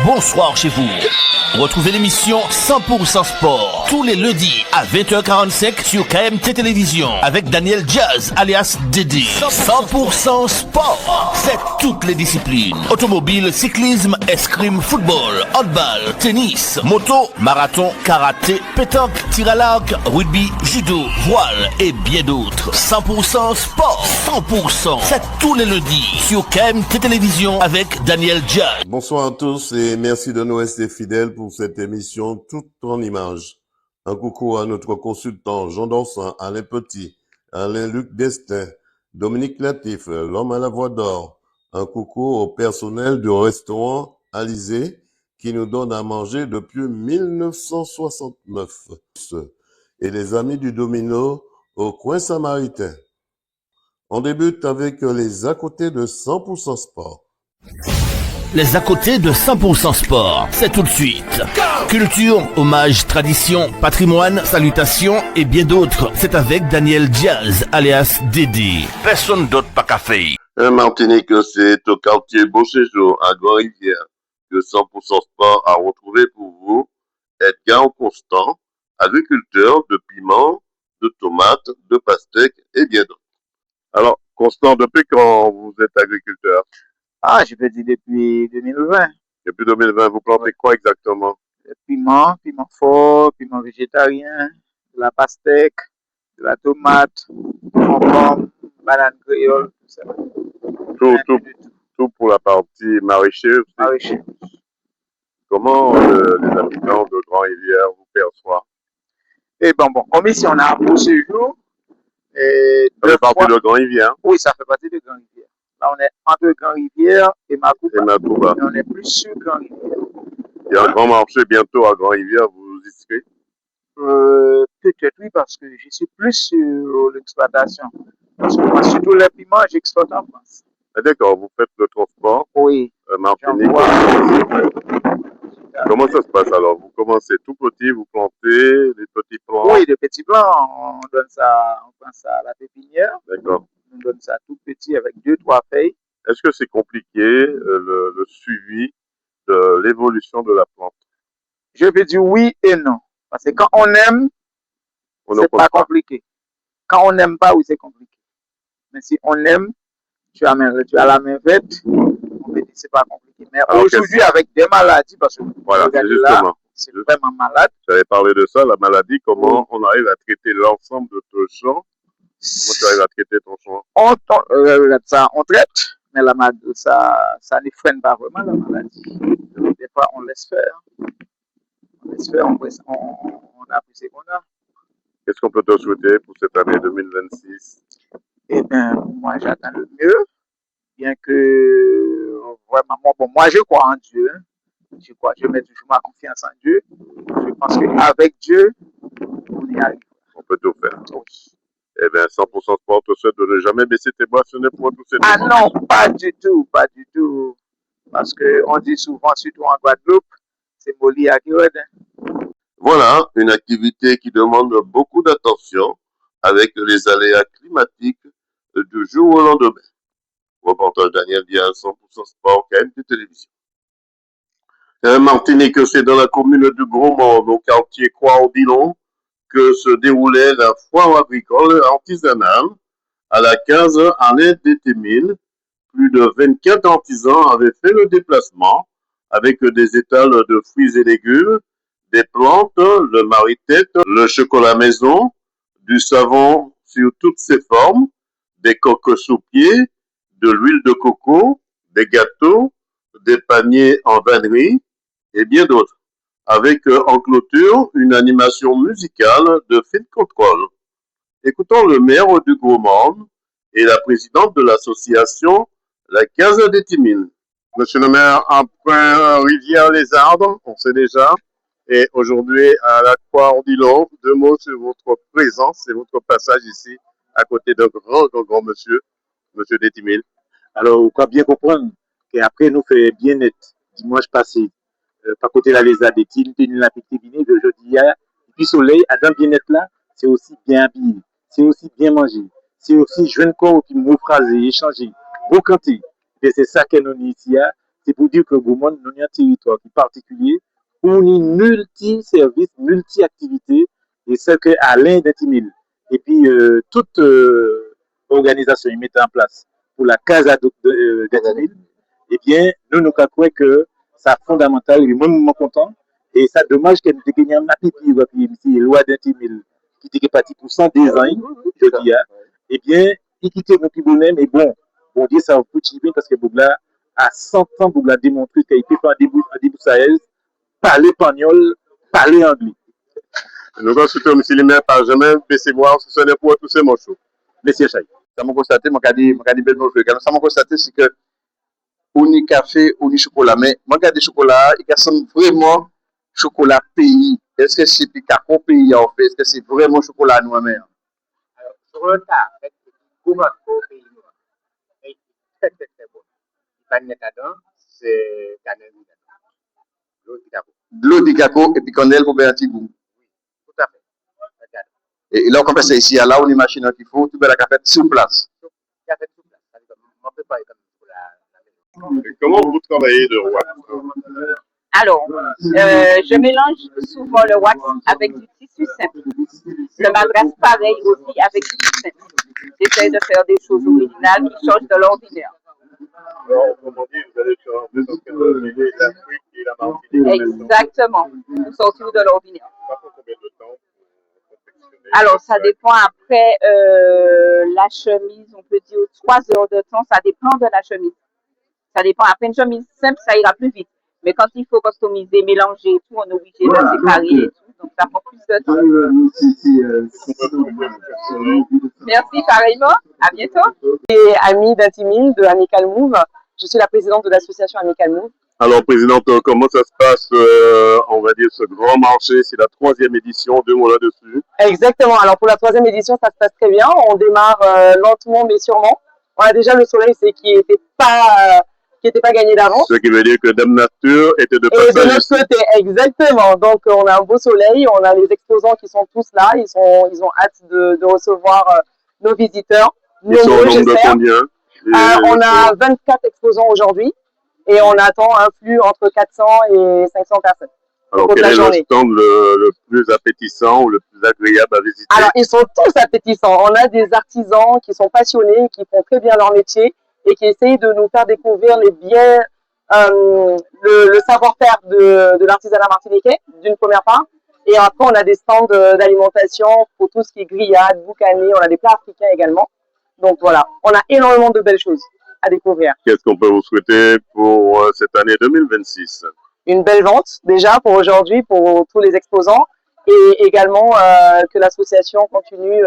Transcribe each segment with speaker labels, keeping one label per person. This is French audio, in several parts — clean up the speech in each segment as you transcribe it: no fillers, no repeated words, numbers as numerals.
Speaker 1: bonsoir chez vous. Retrouvez l'émission 100% Sport tous les lundis à 20h45 sur KMT Télévision avec Daniel Jazz alias Dédé. 100% Sport, c'est toutes les disciplines. Automobile, cyclisme, escrime, football, handball, tennis, moto, marathon, karaté, pétanque, tir à l'arc, rugby, judo, voile et bien d'autres. 100% Sport, 100%, c'est tous les lundis sur KMT Télévision avec Daniel Jazz.
Speaker 2: Bonsoir à tous et merci de nous rester fidèles pour cette émission toute en images. Un coucou à notre consultant Jean Dorsan, Alain Petit, Alain-Luc Destin, Dominique Natif, l'homme à la voix d'or. Un coucou au personnel du restaurant Alizé qui nous donne à manger depuis 1969. Et les amis du Domino au coin samaritain. On débute avec les à côté de 100% Sport.
Speaker 1: Les à côté de 100% Sport, c'est tout de suite. Culture, hommage, tradition, patrimoine, salutations et bien d'autres. C'est avec Daniel Jazz, alias Dédé. Personne d'autre pas qu'à faire.
Speaker 2: Martinique, c'est au quartier Beau Séjour, à Grand-Rivière, que 100% Sport a retrouvé pour vous Edgar Constant, agriculteur de piments, de tomates, de pastèques et bien d'autres. Alors, Constant, depuis quand vous êtes agriculteur?
Speaker 3: Je peux dire depuis 2020.
Speaker 2: Depuis 2020, vous plantez quoi exactement?
Speaker 3: Piment fort, piment végétarien, de la pastèque, de la tomate, concombre, banane créole, tout ça.
Speaker 2: Tout pour la partie maraîcheuse. Comment les habitants de Grand-Rivière vous perçoivent?
Speaker 3: Comme ici on a un beau séjour.
Speaker 2: Ça fait partie de Grand-Rivière?
Speaker 3: Oui, ça fait partie de Grand-Rivière. Là, on est entre Grand-Rivière et Makouba.
Speaker 2: Mais
Speaker 3: on est plus sur Grand-Rivière.
Speaker 2: Il y a un grand marché bientôt à Grand-Rivière, vous y serez?
Speaker 3: Peut-être oui, parce que je suis plus sur l'exploitation. Parce que moi, surtout les piments, j'exploite en France.
Speaker 2: Ah, d'accord, vous faites le transport?
Speaker 3: Oui.
Speaker 2: Martinique. Comment ça se passe alors? Vous commencez tout petit, vous plantez les petits plants?
Speaker 3: Oui, les petits plants, on prend ça à la pépinière.
Speaker 2: D'accord.
Speaker 3: On donne ça tout petit avec 2-3 feuilles.
Speaker 2: Est-ce que c'est compliqué le suivi de l'évolution de la plante?
Speaker 3: Je vais dire oui et non. Parce que quand on aime, c'est pas compliqué. Quand on n'aime pas, oui, c'est compliqué. Mais si on aime, tu as la main faite, on peut dire c'est pas compliqué. Mais aujourd'hui, avec des maladies, parce que
Speaker 2: voilà,
Speaker 3: c'est vraiment malade.
Speaker 2: J'avais parlé de ça, la maladie, comment on arrive à traiter l'ensemble de ton champ? Comment tu arrives à traiter ton champ?
Speaker 3: On traite, mais ça ne freine pas vraiment la maladie. Des fois, on laisse faire. On a pris ce qu'on a.
Speaker 2: Qu'est-ce qu'on peut te souhaiter pour cette année 2026?
Speaker 3: Moi, j'attends le mieux. Bien que, vraiment, moi, je crois en Dieu. Je mets toujours ma confiance en Dieu. Je pense qu'avec Dieu, on y arrive.
Speaker 2: On peut tout faire.
Speaker 3: Oui.
Speaker 2: Eh bien, 100% Sport te souhaite de ne jamais baisser tes bras sur pour tous ces
Speaker 3: Ah non, pas du tout. Parce qu'on dit souvent, surtout en Guadeloupe, c'est Moli à
Speaker 2: Voilà, une activité qui demande beaucoup d'attention avec les aléas climatiques du jour au lendemain. Reportage Daniel Diaz, 100% Sport, KMT Télévision. Martinique, c'est dans la commune du Gros-Monde, au quartier Croix-Ordilon, que se déroulait la foire agricole artisanale à la case Alain Détémil. Plus de 24 artisans avaient fait le déplacement avec des étals de fruits et légumes, des plantes, le marie-tête, le chocolat maison, du savon sur toutes ses formes, des coques sous-pieds, de l'huile de coco, des gâteaux, des paniers en vannerie et bien d'autres, avec en clôture une animation musicale de Phil Control. Écoutons le maire du Gros-Monde et la présidente de l'association La Case des Timines. Monsieur le maire, après Rivière-les-Arbres, on sait déjà, et aujourd'hui à la Croix-Ordilon, 2 mots sur votre présence et votre passage ici à côté d'un grand monsieur, monsieur Détimil.
Speaker 4: Alors, on doit bien comprendre qu'après nous fait bien net dimanche passé, par côté là les adétines, tenu la petite cabinet de jeudi hier, et puis soleil, à dans bien net là, c'est aussi bien habillé, c'est aussi bien mangé, c'est aussi jeune corps qui m'ont phrasé, échangé, beau canté. Et c'est ça que nous ici, c'est pour dire que Gaumont, nous avons un territoire qui est particulier, où on est multi-services, multi-activités, et ce que Alain d'Intimil, et puis toute organisation ils mettent en place pour la Casa d'Intimil, eh bien, nous croyons que c'est fondamental, et moi, je suis content, et c'est dommage qu'elle ait gagné un pipi, ici, loi d'Intimil, qui était parti pour 110 ans, je dis, eh bien, il quittait mon bonnet, mais bon, Dieu, ça va foutre bien parce que Bougla, à 100 ans, Bougla a démontré qu'il peut faire un début Sahel, parler espagnol, parler anglais.
Speaker 2: Nous consultons M. Limer par jamais, baisser voir, ce n'est pour tous ces morceaux.
Speaker 4: Monsieur Chaï.
Speaker 5: Ça m'a constaté, ça m'a constaté, c'est que on y café, on y chocolat, mais moi, regarde chocolat, il ressemble vraiment chocolat pays. Est-ce que c'est Picaco pays en fait? Est-ce que c'est vraiment chocolat nous-mêmes?
Speaker 3: Alors, sur le tas, en fait, comment pays noir? C'est très, très, très bon. Il n'y a pas de dedans, c'est cannelle.
Speaker 5: De l'eau de Picaco et puis cannelle pour faire un petit goût.
Speaker 3: Tout à fait. Regarde.
Speaker 5: Et là, on peut faire ici, là, on a une machine qu'il faut, tu peux la café sur place.
Speaker 3: Café sur place. On peut pas
Speaker 2: Comment vous travaillez de wax?
Speaker 6: Alors, je mélange souvent le wax avec du tissu simple. Le madras pareil aussi avec du tissu simple. J'essaie de faire des choses originales qui changent de l'ordinaire.
Speaker 2: Alors, autrement dit, vous allez faire l'Afrique et la Martinique.
Speaker 6: Exactement, pour sortir de l'ordinaire.
Speaker 2: Ça prend combien de temps pour confectionner?
Speaker 6: Alors, ça dépend après la chemise, on peut dire 3 heures de temps, ça dépend de la chemise. Ça dépend. Après une chemise simple, ça ira plus vite. Mais quand il faut customiser, mélanger et tout, on est obligé de séparer et tout. Donc, ça prend plus de temps. Merci, pareillement. À bientôt.
Speaker 7: Et Ami d'Intimil, de Amical Move. Je suis la présidente de l'association Amical Move.
Speaker 2: Alors, présidente, comment ça se passe, on va dire, ce grand marché? C'est la 3e édition, 2 mois là-dessus.
Speaker 7: Exactement. Alors, pour la 3e édition, ça se passe très bien. On démarre lentement, mais sûrement. On a déjà le soleil, c'est qui n'était pas gagné d'avance.
Speaker 2: Ce qui veut dire que Dame Nature était de
Speaker 7: passage. Et de
Speaker 2: notre
Speaker 7: côté, exactement. Donc, on a un beau soleil, on a les exposants qui sont tous là, ils ont hâte de recevoir nos visiteurs.
Speaker 2: Ils sont au nombre de combien?
Speaker 7: On a 24 exposants aujourd'hui et on attend un flux entre 400 et 500 personnes.
Speaker 2: Alors, quel est le stand le plus appétissant ou le plus agréable à visiter?
Speaker 7: Alors, ils sont tous appétissants. On a des artisans qui sont passionnés, qui font très bien leur métier et qui essayent de nous faire découvrir le savoir-faire de l'artisanat martiniquais, d'une première part. Et après, on a des stands d'alimentation pour tout ce qui est grillade, boucané, on a des plats africains également. Donc voilà, on a énormément de belles choses à découvrir.
Speaker 2: Qu'est-ce qu'on peut vous souhaiter pour cette année 2026?
Speaker 7: Une belle vente déjà pour aujourd'hui, pour tous les exposants, et également que l'association continue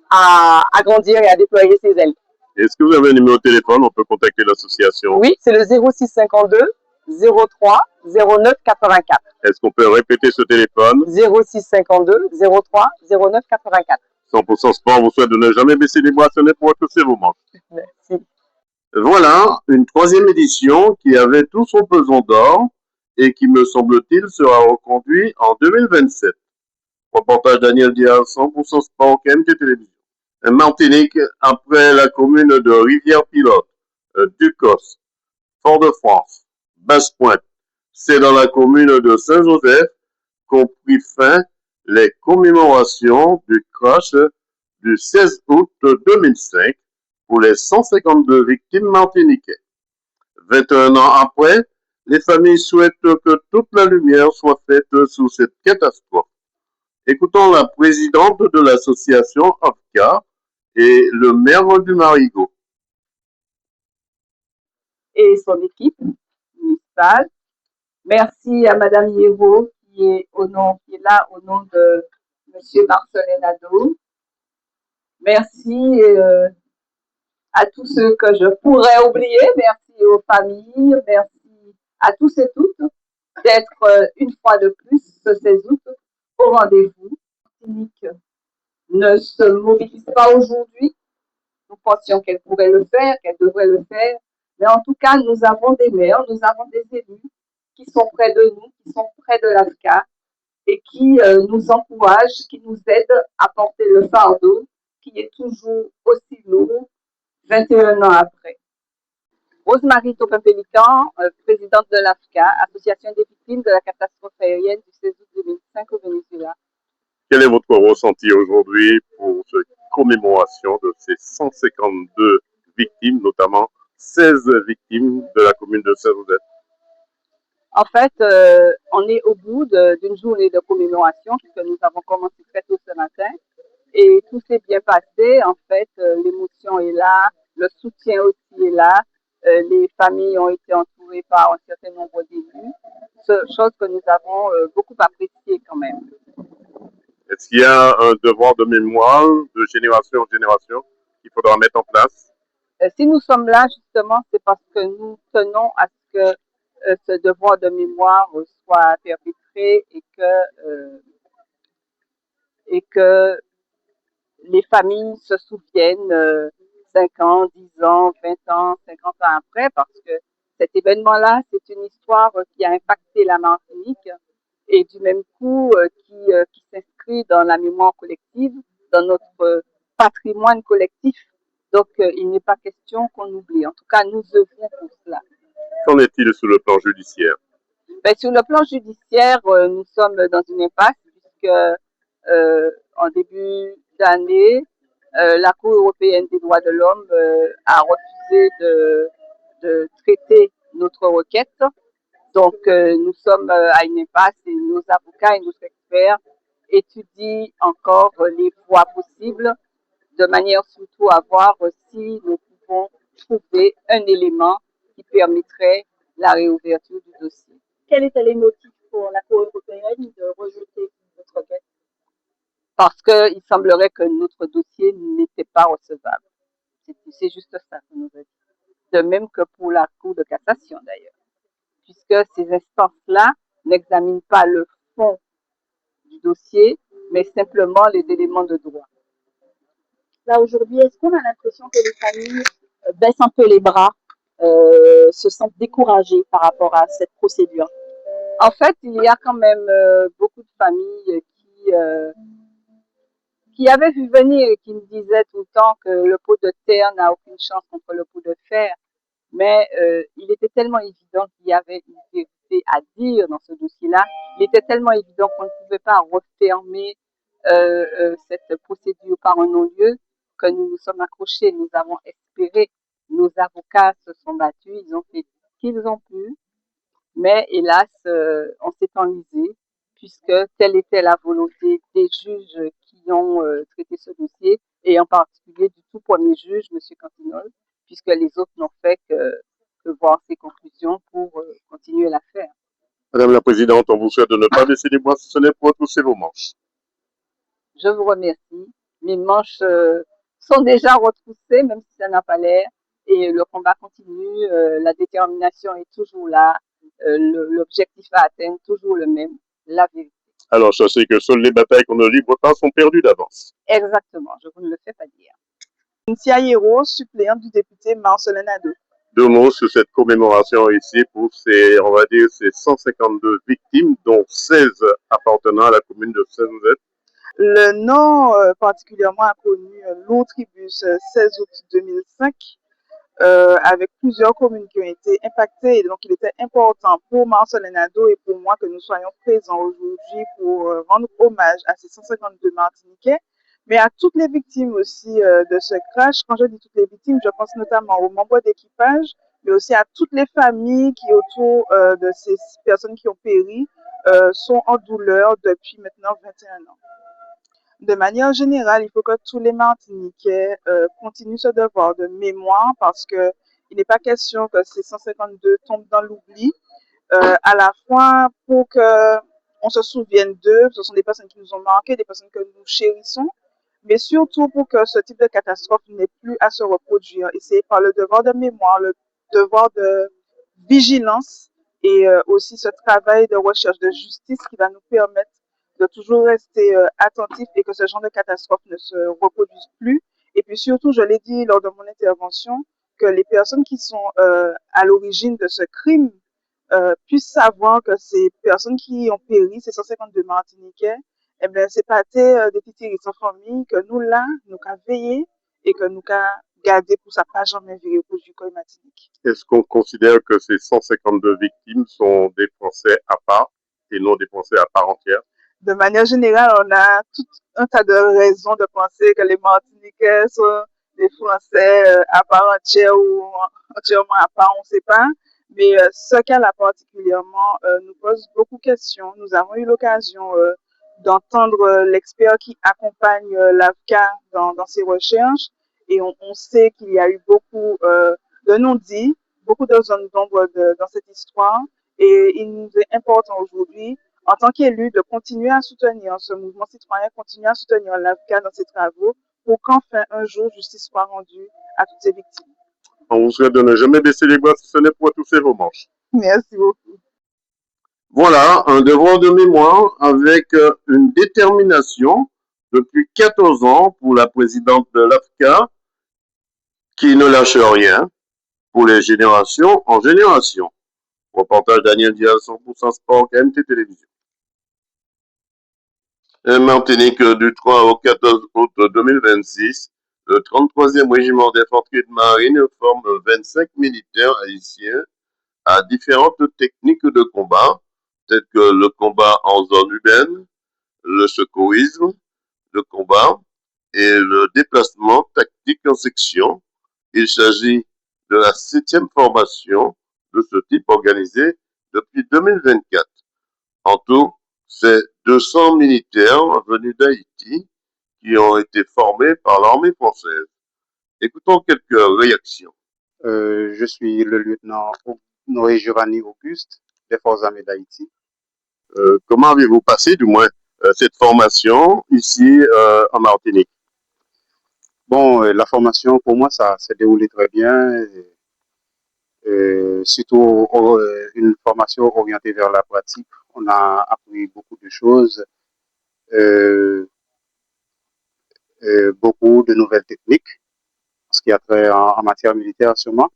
Speaker 7: à grandir et à déployer ses ailes.
Speaker 2: Est-ce que vous avez un numéro de téléphone? On peut contacter l'association?
Speaker 7: Oui, c'est le 0652 03 09 84.
Speaker 2: Est-ce qu'on peut répéter ce téléphone?
Speaker 7: 0652 03 09 84.
Speaker 2: 100% Sport vous souhaite de ne jamais baisser les bras, ce n'est pour tous ces moments.
Speaker 7: Merci.
Speaker 2: Voilà, une 3e édition qui avait tout son pesant d'or et qui, me semble-t-il, sera reconduit en 2027. Reportage Daniel Diaz, 100% Sport, KMT Télévision. Martinique, après la commune de Rivière-Pilote, Ducos, Fort-de-France, Basse-Pointe, c'est dans la commune de Saint-Joseph qu'ont pris fin les commémorations du crash du 16 août 2005 pour les 152 victimes martiniquais. 21 ans après, les familles souhaitent que toute la lumière soit faite sur cette catastrophe. Écoutons la présidente de l'association AFCA et le maire du Marigot.
Speaker 6: Et son équipe municipale. Merci à Madame Hierro qui est là au nom de Monsieur Marcelin Nadeau. Merci à tous ceux que je pourrais oublier. Merci aux familles. Merci à tous et toutes d'être une fois de plus ce 16 août au rendez-vous. Martinique ne se mobilise pas aujourd'hui. Nous pensions qu'elle pourrait le faire, qu'elle devrait le faire. Mais en tout cas, nous avons des maires, nous avons des élus qui sont près de nous, qui sont près de l'AFCA et qui nous encouragent, qui nous aident à porter le fardeau qui est toujours aussi lourd 21 ans après. Rosemary Topin-Pélican, présidente de l'AFCA, Association des victimes de la catastrophe aérienne du 16 août 2005 au Venezuela.
Speaker 2: Quel est votre ressenti aujourd'hui pour cette commémoration de ces 152 victimes, notamment 16 victimes de la commune de Saint-Joseph?
Speaker 6: En fait, on est au bout d'une journée de commémoration puisque nous avons commencé très tôt ce matin et tout s'est bien passé. En fait, l'émotion est là, le soutien aussi est là. Les familles ont été entourées par un certain nombre d'élus, chose que nous avons beaucoup appréciée quand même.
Speaker 2: Est-ce qu'il y a un devoir de mémoire de génération en génération qu'il faudra mettre en place?
Speaker 6: Si nous sommes là, justement, c'est parce que nous tenons à ce que ce devoir de mémoire soit perpétré et que les familles se souviennent 5 ans, 10 ans, 20 ans, 50 ans après, parce que cet événement-là, c'est une histoire qui a impacté la Martinique et du même coup qui s'inscrit dans la mémoire collective, dans notre patrimoine collectif. Donc, il n'est pas question qu'on oublie. En tout cas, nous œuvrons pour cela.
Speaker 2: Qu'en est-il sur le plan judiciaire?
Speaker 6: Ben, sur le plan judiciaire, nous sommes dans une impasse puisque en début d'année, la Cour européenne des droits de l'homme a refusé de traiter notre requête. Donc, nous sommes à une impasse et nos avocats et nos experts étudient encore les voies possibles de manière surtout à voir si nous pouvons trouver un élément qui permettrait la réouverture du dossier.
Speaker 8: Quels étaient les motifs pour la Cour européenne de rejeter votre requête?
Speaker 6: Parce qu'il semblerait que notre dossier n'était pas recevable. C'est juste ça que nous a dit. De même que pour la Cour de cassation d'ailleurs. Puisque ces instances-là n'examinent pas le fond du dossier, mais simplement les éléments de droit.
Speaker 8: Là, aujourd'hui, est-ce qu'on a l'impression que les familles baissent un peu les bras, se sentent découragées par rapport à cette procédure?
Speaker 6: En fait, il y a quand même beaucoup de familles qui avaient vu venir et qui me disaient tout le temps que le pot de terre n'a aucune chance contre le pot de fer. Mais il était tellement évident qu'il y avait une vérité à dire dans ce dossier-là. Il était tellement évident qu'on ne pouvait pas refermer cette procédure par un non-lieu que nous nous sommes accrochés. Nous avons espéré. Nos avocats se sont battus. Ils ont fait ce qu'ils ont pu. Mais hélas, on s'est enlisé puisque telle était la volonté des juges qui ont traité ce dossier et en particulier du tout premier juge, M. Cantinol, puisque les autres n'ont fait que voir ses conclusions pour continuer l'affaire.
Speaker 2: Madame la Présidente, on vous souhaite de ne pas baisser les bras si ce n'est pour retrousser vos manches.
Speaker 6: Je vous remercie. Mes manches sont déjà retroussées, même si ça n'a pas l'air, et le combat continue, la détermination est toujours là, l'objectif à atteindre, toujours le même, la vérité.
Speaker 2: Alors, sachez que seules les batailles qu'on ne livre pas sont perdues d'avance.
Speaker 6: Exactement, je vous ne le fais pas dire.
Speaker 3: Cynthia Hiro, suppléante du député Marcelin Nadeau.
Speaker 2: Deux mots sur cette commémoration ici pour ces, on va dire, ces 152 victimes, dont 16 appartenant à la commune de Saint-Joseph.
Speaker 3: Le nom particulièrement inconnu, l'Outribus 16 août 2005, avec plusieurs communes qui ont été impactées. Et donc, il était important pour Marcelin Nadeau et pour moi que nous soyons présents aujourd'hui pour rendre hommage à ces 152 Martiniquais, mais à toutes les victimes aussi de ce crash. Quand je dis toutes les victimes, je pense notamment aux membres d'équipage, mais aussi à toutes les familles qui, autour de ces personnes qui ont péri, sont en douleur depuis maintenant 21 ans. De manière générale, il faut que tous les Martiniquais continuent ce devoir de mémoire parce que il n'est pas question que ces 152 tombent dans l'oubli. À la fois pour que on se souvienne d'eux, ce sont des personnes qui nous ont marqué, des personnes que nous chérissons, mais surtout pour que ce type de catastrophe n'ait plus à se reproduire. Et c'est par le devoir de mémoire, le devoir de vigilance et aussi ce travail de recherche de justice qui va nous permettre de toujours rester attentif et que ce genre de catastrophe ne se reproduise plus. Et puis surtout, je l'ai dit lors de mon intervention, que les personnes qui sont à l'origine de ce crime puissent savoir que ces personnes qui ont péri, ces 152 Martiniquais, eh bien, c'est pas des petits sans famille, que nous là, nous qu'à veiller et que nous qu'à garder pour ça pas jamais virer pour du Coy Martinique.
Speaker 2: Est-ce qu'on considère que ces 152 victimes sont des Français à part et non des Français à part entière?
Speaker 3: De manière générale, on a tout un tas de raisons de penser que les Martiniquais sont des Français à part entière ou entièrement à part, on ne sait pas. Mais ce cas-là particulièrement nous pose beaucoup de questions. Nous avons eu l'occasion d'entendre l'expert qui accompagne l'AFCA dans ses recherches et on sait qu'il y a eu beaucoup de non-dits, beaucoup de zones d'ombre dans cette histoire et il nous est important aujourd'hui en tant qu'élu, de continuer à soutenir ce mouvement citoyen, continuer à soutenir l'AFCA dans ses travaux pour qu'enfin un jour justice soit rendue à toutes ces victimes.
Speaker 2: On vous souhaite de ne jamais baisser les bras si ce n'est pour trousser vos manches.
Speaker 3: Merci beaucoup.
Speaker 2: Voilà un devoir de mémoire avec une détermination depuis 14 ans pour la présidente de l'AFCA qui ne lâche rien pour les générations en génération. Reportage Daniel Diaz, 100% Sport, KMT Télévision. Martinique, du 3 au 14 août 2026, le 33e régiment d'infanterie de marine forme 25 militaires haïtiens à différentes techniques de combat, telles que le combat en zone urbaine, le secourisme, le combat et le déplacement tactique en section. Il s'agit de la 7e formation de ce type organisée depuis 2024. En tout, c'est 200 militaires venus d'Haïti qui ont été formés par l'armée française. Écoutons quelques réactions.
Speaker 9: Je suis le lieutenant Noé Giovanni Auguste des Forces armées d'Haïti.
Speaker 2: Comment avez-vous passé, du moins, cette formation ici en Martinique?
Speaker 9: Bon, la formation, pour moi, ça s'est déroulé très bien. Surtout une formation orientée vers la pratique. On a appris beaucoup de choses, beaucoup de nouvelles techniques, ce qui a trait en matière militaire sûrement.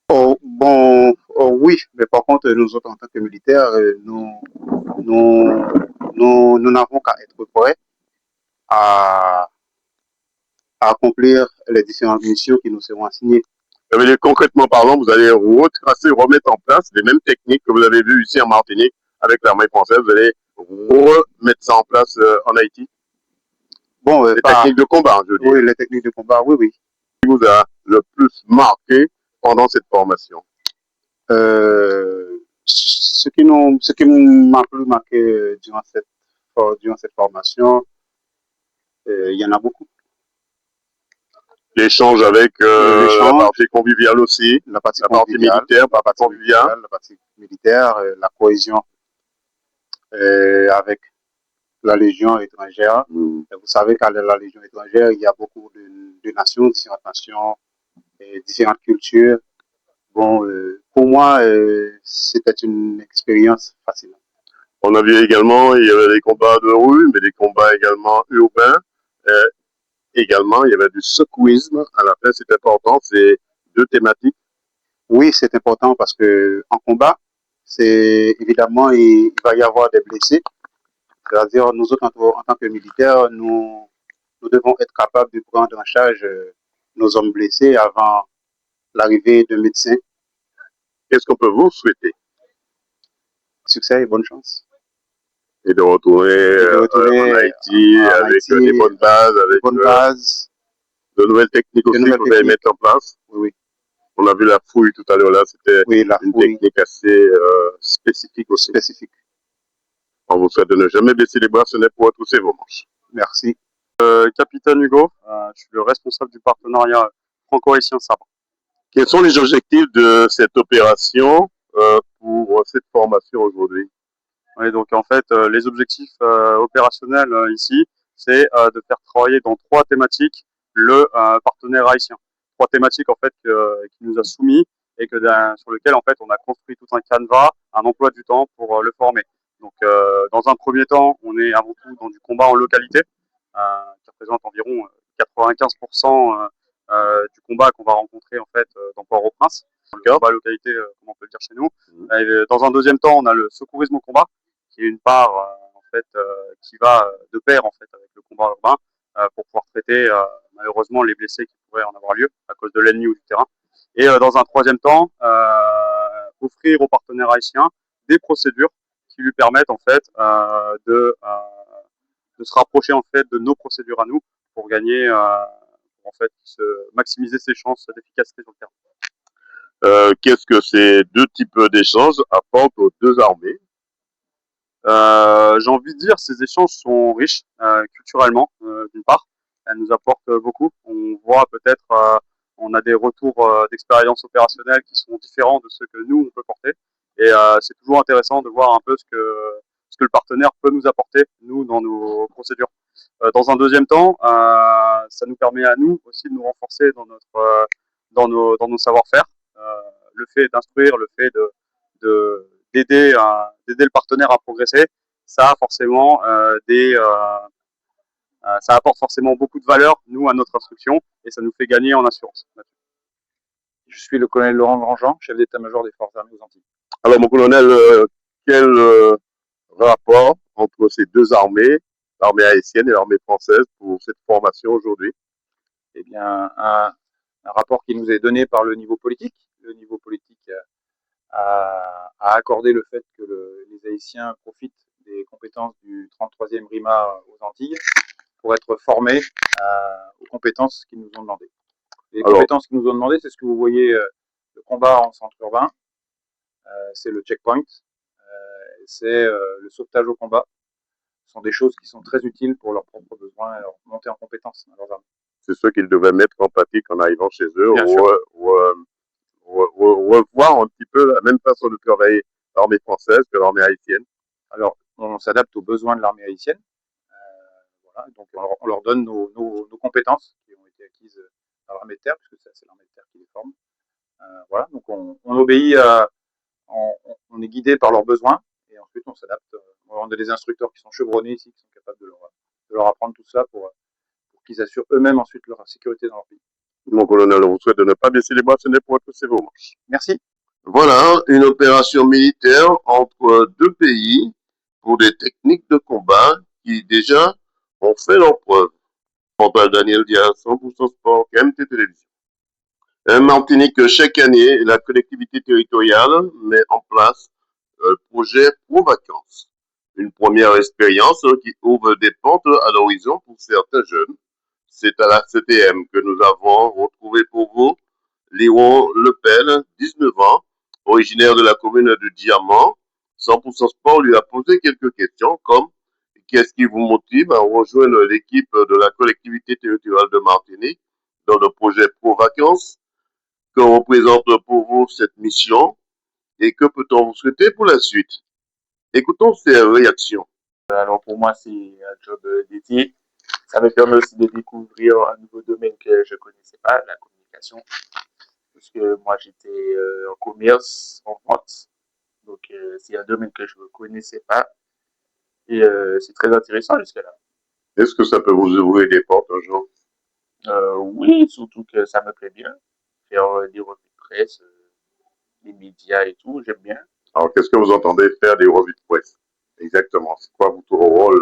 Speaker 9: Oh, bon, oh, oui, mais par contre, nous autres, en tant que militaires, nous n'avons qu'à être prêts à accomplir les différentes missions qui nous seront assignées.
Speaker 2: Ça veut dire, concrètement parlant, vous allez retracer, remettre en place les mêmes techniques que vous avez vues ici en Martinique avec l'armée française. Vous allez remettre ça en place en Haïti?
Speaker 9: Bon,
Speaker 2: les techniques de combat, je veux dire.
Speaker 9: Oui, les techniques de combat, oui, oui.
Speaker 2: Qui vous a le plus marqué pendant cette formation?
Speaker 9: Ce qui m'a plus marqué durant cette formation, il y en a beaucoup.
Speaker 2: L'échange avec la partie conviviale aussi,
Speaker 9: la partie
Speaker 2: militaire, la partie conviviale,
Speaker 9: la partie militaire, la cohésion avec la Légion étrangère. Vous savez qu'à la Légion étrangère, il y a beaucoup de nations, différentes nations, différentes cultures. Bon, pour moi, c'était une expérience fascinante.
Speaker 2: On a vu également, il y avait des combats de rue, mais des combats également urbains. Également, il y avait du secourisme. À la fin, c'est important, c'est deux thématiques.
Speaker 9: Oui, c'est important parce que en combat, c'est évidemment, il va y avoir des blessés. C'est-à-dire, nous autres, en tant que militaires, nous devons être capables de prendre en charge nos hommes blessés avant l'arrivée de médecins.
Speaker 2: Qu'est-ce qu'on peut vous souhaiter?
Speaker 9: Succès et bonne chance.
Speaker 2: Et de retourner en Haïti avec des bonnes bases, avec de nouvelles techniques aussi que vous allez mettre en place.
Speaker 9: Oui, oui.
Speaker 2: On a vu la fouille tout à l'heure là, c'était une technique assez spécifique aussi. On vous souhaite de ne jamais baisser les bras, ce n'est pour retrousser vos manches.
Speaker 9: Merci.
Speaker 10: Capitaine Hugo, je suis le responsable du partenariat franco-haïtien Sabre.
Speaker 2: Quels sont les objectifs de cette opération pour cette formation aujourd'hui?
Speaker 10: Oui, donc en fait, les objectifs opérationnels ici, c'est de faire travailler dans 3 thématiques le partenaire haïtien. 3 thématiques en fait qui nous a soumis et sur lequel en fait on a construit tout un canevas, un emploi du temps pour le former. Donc dans un premier temps, on est avant tout dans du combat en localité, qui représente environ 95% du combat qu'on va rencontrer en fait dans Port-au-Prince. Le combat localité, comme on peut le dire chez nous. Et dans un deuxième temps, on a le secourisme au combat, qui est une part en fait qui va de pair en fait avec le combat urbain pour pouvoir traiter malheureusement les blessés qui pourraient en avoir lieu à cause de l'ennemi ou du terrain. Et dans un troisième temps, offrir aux partenaires haïtiens des procédures qui lui permettent en fait de se rapprocher en fait de nos procédures à nous pour gagner, pour en fait maximiser ses chances d'efficacité sur le terrain.
Speaker 2: Qu'est-ce que ces deux types d'échanges apportent aux deux armées?
Speaker 10: J'ai envie de dire ces échanges sont riches culturellement d'une part, elles nous apportent beaucoup. On voit peut-être, on a des retours d'expérience opérationnelle qui sont différents de ceux que nous on peut porter, et c'est toujours intéressant de voir un peu ce que le partenaire peut nous apporter nous dans nos procédures. Dans un deuxième temps, ça nous permet à nous aussi de nous renforcer dans notre dans nos savoir-faire. Le fait d'instruire, le fait d'aider le partenaire à progresser, ça a forcément ça apporte forcément beaucoup de valeur, nous, à notre instruction, et ça nous fait gagner en assurance.
Speaker 3: Je suis le colonel Laurent Grandjean, chef d'état-major des forces armées aux Antilles.
Speaker 2: Alors, mon colonel, quel rapport entre ces deux armées, l'armée haïtienne et l'armée française, pour cette formation aujourd'hui?
Speaker 3: Eh bien, un rapport qui nous est donné par le niveau politique. Le niveau politique a accordé le fait que les Haïtiens profitent des compétences du 33e RIMA aux Antilles pour être formés aux compétences qu'ils nous ont demandées. Les compétences qu'ils nous ont demandées, c'est ce que vous voyez, le combat en centre urbain, c'est le checkpoint, c'est le sauvetage au combat. Ce sont des choses qui sont très utiles pour leurs propres besoins et leur montée en compétences dans leurs armées.
Speaker 2: C'est ce qu'ils devaient mettre en pratique en arrivant chez eux, revoir un petit peu la même façon de travailler l'armée française que l'armée haïtienne.
Speaker 3: Alors, on s'adapte aux besoins de l'armée haïtienne. Voilà, donc on leur donne nos compétences qui ont été acquises par l'armée de terre, puisque c'est l'armée de terre qui les forme. Voilà, donc on obéit, on est guidé par leurs besoins, et ensuite on s'adapte. On a des instructeurs qui sont chevronnés ici, qui sont capables de leur apprendre tout ça pour qu'ils assurent eux-mêmes ensuite leur sécurité dans leur pays.
Speaker 2: Mon colonel, on vous souhaite de ne pas baisser les bras, ce n'est pour retrousser vos manches.
Speaker 3: Merci.
Speaker 2: Voilà, une opération militaire entre deux pays pour des techniques de combat qui déjà ont fait leur preuve. Portal Daniel Diaz, 100% Sport, KMT Télévision. Martinique, chaque année, la collectivité territoriale met en place le projet Pro Vacances. Une première expérience qui ouvre des portes à l'horizon pour certains jeunes. C'est à la CTM que nous avons retrouvé pour vous Léon Lepel, 19 ans, originaire de la commune de Diamant. 100% Sport lui a posé quelques questions comme qu'est-ce qui vous motive à rejoindre l'équipe de la collectivité territoriale de Martinique dans le projet Pro Vacances? Que représente pour vous cette mission et que peut-on vous souhaiter pour la suite? Écoutons ces réactions.
Speaker 11: Alors pour moi, c'est un job d'été. Ça me permet aussi de découvrir un nouveau domaine que je ne connaissais pas, la communication. Parce que moi, j'étais en commerce, en vente. Donc c'est un domaine que je ne connaissais pas. Et c'est très intéressant jusque-là.
Speaker 2: Est-ce que ça peut vous ouvrir des portes un jour?
Speaker 11: Oui, surtout que ça me plaît bien. Faire des revues de presse, les médias et tout, j'aime bien.
Speaker 2: Alors, qu'est-ce que vous entendez faire des revues de presse? Exactement. C'est quoi votre rôle,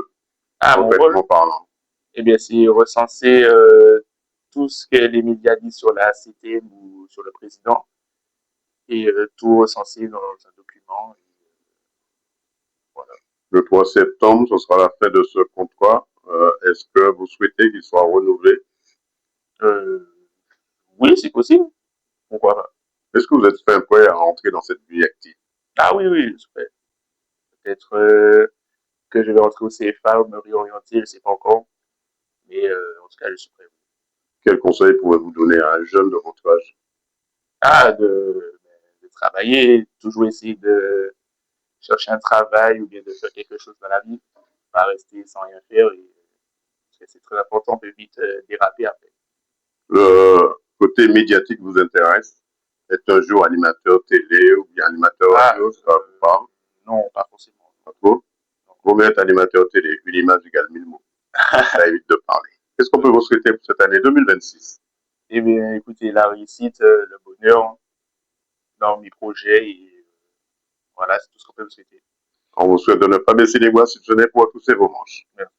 Speaker 11: concrètement
Speaker 2: parlant?
Speaker 11: Eh bien, c'est recenser tout ce que les médias disent sur la CTM ou sur le président et tout recenser dans un document. Et, voilà.
Speaker 2: Le 3 septembre, ce sera la fin de ce contrat. Est-ce que vous souhaitez qu'il soit renouvelé?
Speaker 11: Oui, c'est possible. Pourquoi pas?
Speaker 2: Est-ce que vous êtes prêt à rentrer dans cette vie active?
Speaker 11: Ah oui, oui, je suis prêt. Peut-être que je vais rentrer au CFA ou me réorienter, je ne sais pas encore. Mais en tout cas, je suis prêt.
Speaker 2: Quel conseil pouvez-vous donner à un jeune de votre âge?
Speaker 11: Ah, de travailler, toujours essayer de chercher un travail ou bien de faire quelque chose dans la vie, pas rester sans rien faire. Et c'est très important de vite déraper après.
Speaker 2: Le côté médiatique vous intéresse? Être un jour animateur télé ou bien animateur radio, ça vous parle?
Speaker 11: Non, pas forcément.
Speaker 2: Pas trop? Vous êtes animateur télé, une image égale 1000 mots. Ça évite de parler. Qu'est-ce qu'on peut vous souhaiter pour cette année 2026?
Speaker 11: Eh bien, écoutez, la réussite, le bonheur dans mes projets et voilà, c'est tout ce qu'on peut vous souhaiter.
Speaker 2: On vous souhaite de ne pas baisser les bras si ce n'est pour repousser vos manches.
Speaker 11: Merci.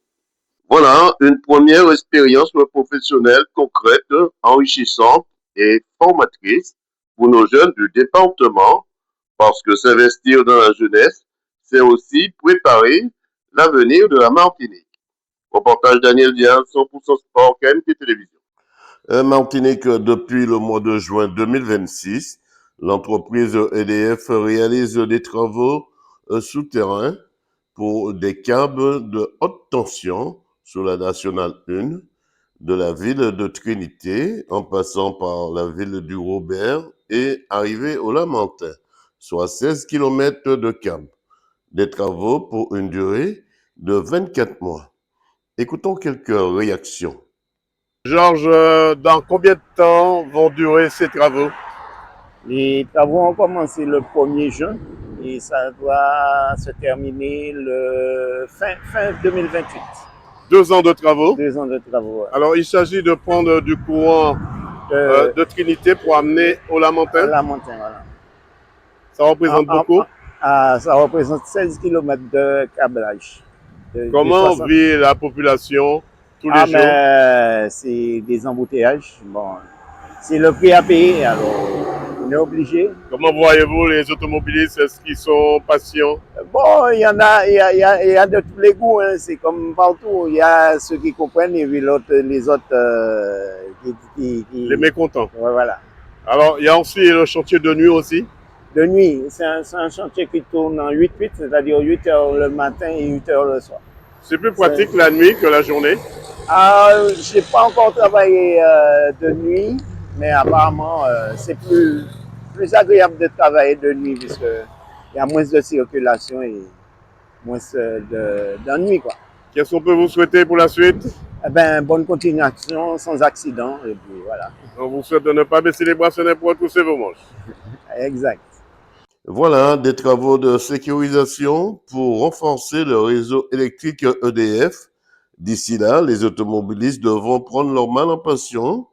Speaker 2: Voilà une première expérience professionnelle concrète, enrichissante et formatrice pour nos jeunes du département, parce que s'investir dans la jeunesse, c'est aussi préparer l'avenir de la Martinique. Reportage Daniel Diaz, 100% Sport, KMT Télévision. Martinique, depuis le mois de juin 2026, l'entreprise EDF réalise des travaux souterrains pour des câbles de haute tension sur la nationale 1 de la ville de Trinité, en passant par la ville du Robert et arrivé au Lamentin, soit 16 km de câbles. Des travaux pour une durée de 24 mois. Écoutons quelques réactions.
Speaker 12: Georges, dans combien de temps vont durer ces travaux?
Speaker 13: Les travaux ont commencé le 1er juin et ça doit se terminer le fin 2028.
Speaker 12: 2 ans de travaux?
Speaker 13: 2 ans de travaux. Ouais.
Speaker 12: Alors, il s'agit de prendre du courant de Trinité pour amener au Lamentin?
Speaker 13: Au Lamentin, voilà.
Speaker 12: Ça représente beaucoup?
Speaker 13: Ça représente 16 km de câblage.
Speaker 12: Comment vit la population tous les jours?
Speaker 13: Mais c'est des embouteillages. Bon, c'est le prix à payer, alors on est obligé.
Speaker 12: Comment voyez-vous les automobilistes? Est-ce qu'ils sont patients?
Speaker 13: Bon, il y a de tous les goûts, hein. C'est comme partout. Il y a ceux qui comprennent et puis les autres
Speaker 12: les mécontents.
Speaker 13: Ouais, voilà.
Speaker 12: Alors, il y a aussi le chantier de nuit aussi?
Speaker 13: De nuit, c'est un chantier qui tourne en 8-8, c'est-à-dire 8 heures le matin et 8 heures le soir.
Speaker 12: C'est plus pratique la nuit que la journée?
Speaker 13: Je n'ai pas encore travaillé de nuit, mais apparemment c'est plus agréable de travailler de nuit puisqu'il y a moins de circulation et moins d'ennui, quoi.
Speaker 12: Qu'est-ce qu'on peut vous souhaiter pour la suite?
Speaker 13: Bonne continuation, sans accident, et puis voilà.
Speaker 12: On vous souhaite de ne pas baisser les bras, ce n'est pour retrousser vos manches.
Speaker 13: Exact.
Speaker 2: Voilà des travaux de sécurisation pour renforcer le réseau électrique EDF. D'ici là, les automobilistes devront prendre leur mal en passion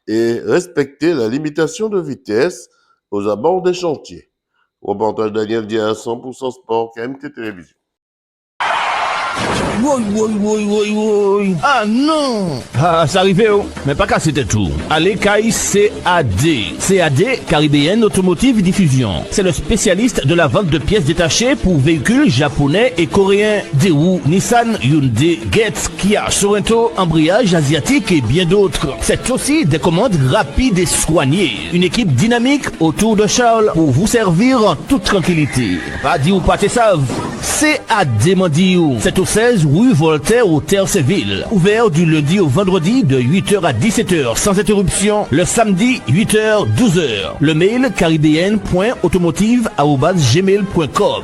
Speaker 2: et respecter la limitation de vitesse aux abords des chantiers. Reportage Daniel Diaz, 100% Sport, KMT Télévision.
Speaker 1: Woy. Ah non! Ah, ça arrivait, oh. Mais pas qu'à c'était tout. Allez, Kai CAD. CAD, Caribbean Automotive Diffusion. C'est le spécialiste de la vente de pièces détachées pour véhicules japonais et coréens. Daewoo, Nissan, Hyundai, Getz, Kia, Sorento, embrayage asiatique et bien d'autres. C'est aussi des commandes rapides et soignées. Une équipe dynamique autour de Charles pour vous servir en toute tranquillité. Pas dit ou pas te savent. CAD Mandiou. C'est au 16 rue Voltaire au Terre-Séville. Ouvert du lundi au vendredi de 8h à 17h sans interruption. Le samedi 8h 12h. Le mail caribbean.automotive@gmail.com.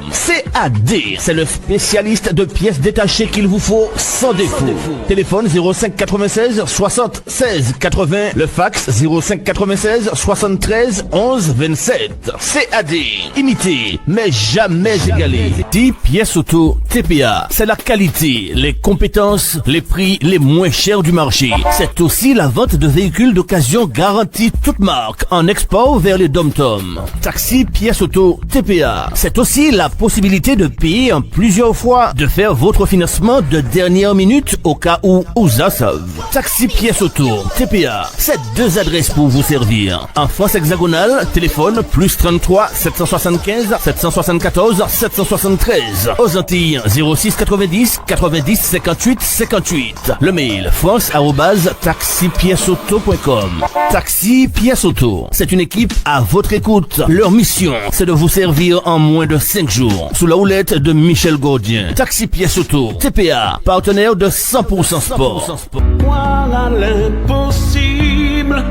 Speaker 1: CAD, c'est le spécialiste de pièces détachées qu'il vous faut sans défaut. Téléphone 05 96 60 16 80. Le fax 05 96 73 11 27. CAD, imité mais jamais égalé. 10 pièces auto TPA, c'est la qualité, les compétences, les prix les moins chers du marché. C'est aussi la vente de véhicules d'occasion garantie toute marque en export vers les dom-tom. Taxi pièces auto TPA, c'est aussi la possibilité de payer en plusieurs fois, de faire votre financement de dernière minute au cas où USA savent. Taxi pièces auto TPA, c'est 2 adresses pour vous servir. En France hexagonale, téléphone +33 775 774 773. Aux Antilles 06 90 90 58 58. Le mail france@taxipièceauto.com. Taxi Pièces Auto, c'est une équipe à votre écoute. Leur mission, c'est de vous servir en moins de 5 jours. Sous la houlette de Michel Gaudien. Taxi Pièces Auto, TPA, partenaire de 100% Sport.
Speaker 14: Voilà l'impossible,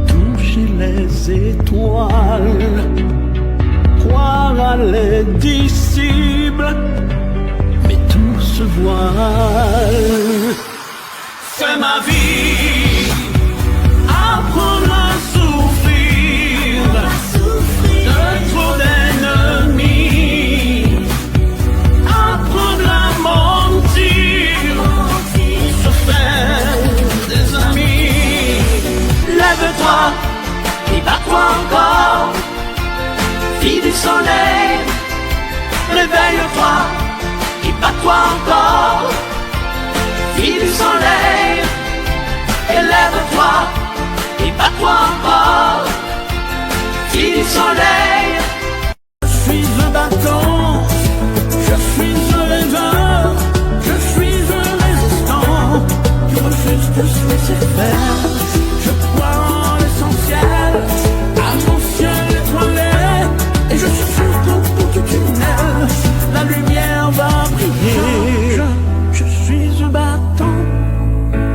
Speaker 14: toucher les étoiles, croire à l'indicible, mais tout se voile. C'est ma vie, apprendre à souffrir de trop d'ennemis, apprendre à mentir pour se faire des amis. Lève-toi et bats-toi encore, fille du soleil, réveille-toi et bats-toi encore. fille du soleil, élève-toi et bats-toi encore, fille du soleil. Je suis un bâton, je suis un rêveur, je suis un résistant, qui refuse de se laisser faire. Je crois en l'essentiel, à mon ciel étoilé, et je suis sûr qu'au bout du tunnel, la lumière va briller. Je suis un bâton,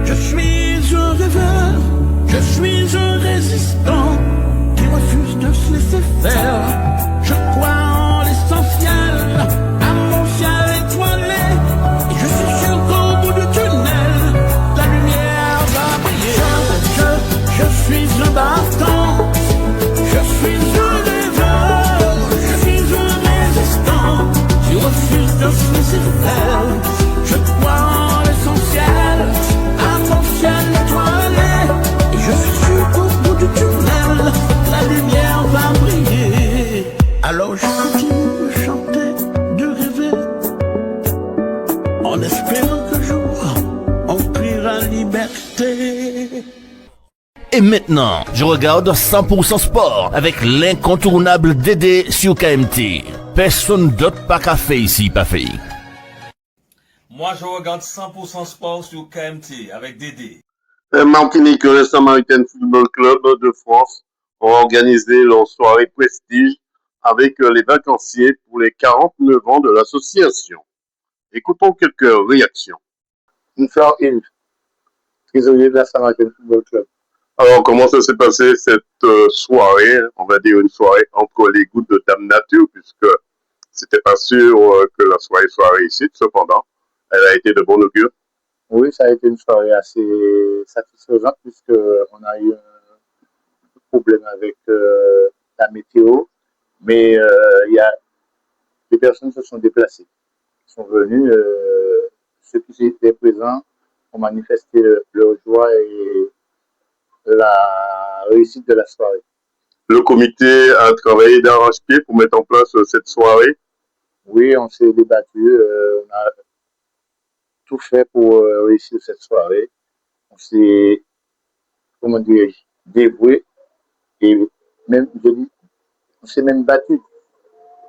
Speaker 14: je suis un rêveur, je suis un résistant, qui refuse de se laisser faire. Je crois en l'essentiel, à mon ciel étoilé, et je suis sûr qu'au bout du tunnel, la lumière va briller. Je suis un bâton, je suis un rêveur, je suis un résistant, qui refuse de se laisser faire. Je crois en l'essentiel, à mon ciel étoilé, et je suis sûr qu'au bout du tunnel, la lumière va briller. Alors je continue de chanter, de rêver, en espérant qu'un jour on criera liberté.
Speaker 1: Et maintenant, je regarde 100% sport avec l'incontournable Dédé sur KMT. Personne d'autre pas qu'à faire ici, pas fait.
Speaker 15: Moi, je regarde 100% sport sur KMT avec Dédé.
Speaker 2: Martinique, le Samaritain Football Club de France ont organisé leur soirée prestige avec les vacanciers pour les 49 ans de l'association. Écoutons quelques réactions.
Speaker 9: Monsieur Yves, trésorier de la Samaritain Football Club.
Speaker 2: Alors, comment ça s'est passé cette soirée, on va dire une soirée entre les gouttes de Dame Nature, puisque c'était pas sûr que la soirée soit réussie, cependant, elle a été de bon augure.
Speaker 9: Oui, ça a été une soirée assez satisfaisante puisqu'on a eu un problème avec la météo, mais les personnes se sont déplacées. Ils sont venus, ceux qui étaient présents ont manifesté leur joie et la réussite de la soirée.
Speaker 2: Le comité a travaillé d'arrache-pied pour mettre en place cette soirée.
Speaker 9: Oui, on s'est débattu, on a tout fait pour réussir cette soirée. On s'est, comment dire, dévoué et même, je dis, on s'est même battu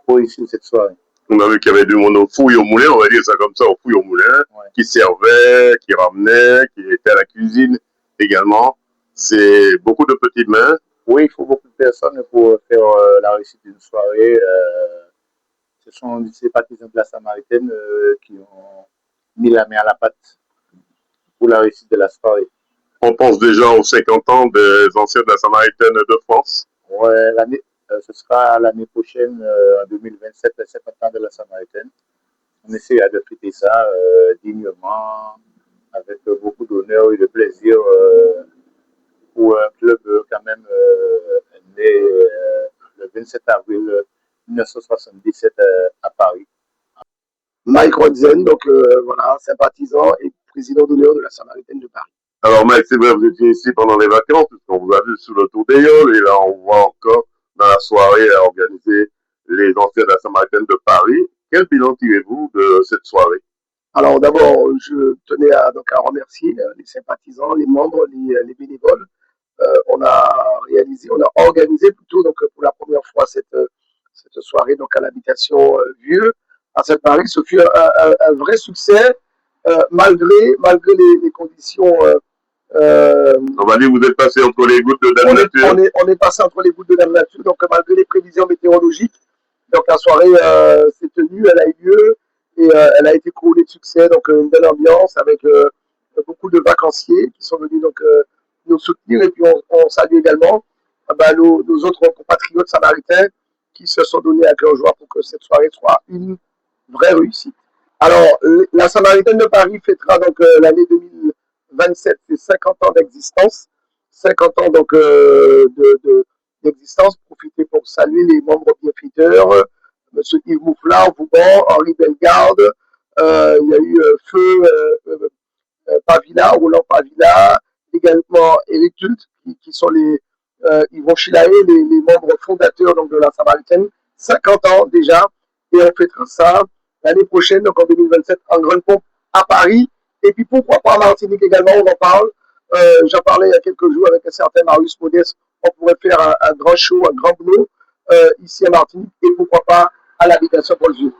Speaker 9: pour réussir cette soirée.
Speaker 2: On a vu qu'il y avait du monde au fouille au moulin, on va dire ça comme ça, au fouille au moulin, qui servait, qui ramenait, qui était à la cuisine également. C'est beaucoup de petites mains.
Speaker 9: Oui, il faut beaucoup de personnes pour faire la réussite d'une soirée. Ce sont ces partisans de la Samaritaine qui ont mis la main à la pâte pour la réussite de la soirée.
Speaker 2: On pense déjà aux 50 ans des anciens de la Samaritaine de France.
Speaker 9: Ouais, ce sera l'année prochaine, en 2027, les 50 ans de la Samaritaine. On essaiera de fêter ça dignement, avec beaucoup d'honneur et de plaisir pour un club quand même né le 27 avril 1977 à Paris.
Speaker 16: Mike Rodzen, donc voilà, sympathisant et président d'honneur de la Samaritaine de Paris.
Speaker 2: Alors Mike, c'est vrai, vous étiez ici pendant les vacances, puisqu'on vous a vu sous le tour des Yoles, et là on voit encore dans la soirée à organiser les anciens de la Samaritaine de Paris. Quel bilan tirez-vous de cette soirée?
Speaker 16: Alors d'abord, je tenais à remercier les sympathisants, les membres, les bénévoles. On a organisé plutôt donc pour la première fois cette soirée donc à l'habitation Vieux à Sainte-Marie. Ce fut un vrai succès malgré les conditions.
Speaker 2: On va dire vous êtes passé entre les gouttes de Dame Nature.
Speaker 16: On est passé entre les gouttes de Dame Nature, donc malgré les prévisions météorologiques. Donc la soirée s'est tenue, elle a eu lieu et elle a été couronnée de succès. Donc une belle ambiance avec beaucoup de vacanciers qui sont venus donc nous soutenir, et puis on salue également nos autres compatriotes samaritains qui se sont donnés à cœur joie pour que cette soirée soit une vraie réussite. Alors, la Samaritaine de Paris fêtera donc l'année 2027 ses 50 ans d'existence. 50 ans donc d'existence. Profitez pour saluer les membres bienfaiteurs, M. Yves Moufla, Vauban, Henri Bellegarde, il y a eu Feu Pavila, Roland Pavila, également Eric Tult, qui sont Yvon Chilaé, les membres fondateurs donc, de la Samaritaine, 50 ans déjà, et on fêtera ça l'année prochaine, donc en 2027, en grande pompe à Paris, Et puis pourquoi pas en Martinique également, on en parle. J'en parlais il y a quelques jours avec un certain Marius Modeste. On pourrait faire un grand show, un grand boulot ici à Martinique et pourquoi pas à l'habitation Paul-Vieux.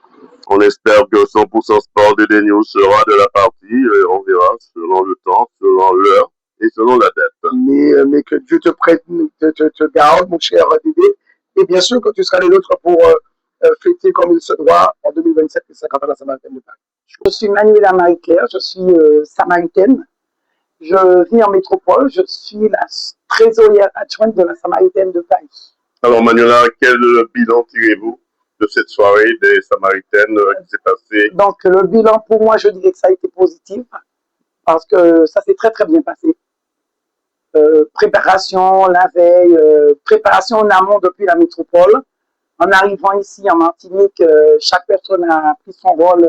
Speaker 2: On espère que 100% Sport de News sera de la partie. On verra selon le temps, selon l'heure et selon la date.
Speaker 16: Mais que Dieu te prête, te garde, mon cher Dédé. Et bien sûr que tu seras les nôtres pour fêter comme il se doit en 2027 les 50 ans de la Samaritaine de Paris.
Speaker 17: Je suis Manuela Marie-Claire, je suis samaritaine. Je vis en métropole, je suis la trésorière adjointe de la Samaritaine de Paris.
Speaker 2: Alors Manuela, quel bilan tirez-vous de cette soirée des Samaritaines qui s'est passée?
Speaker 17: Donc le bilan pour moi, je dirais que ça a été positif parce que ça s'est très bien passé. Préparation la veille, préparation en amont depuis la métropole. En arrivant ici en Martinique, chaque personne a pris son rôle,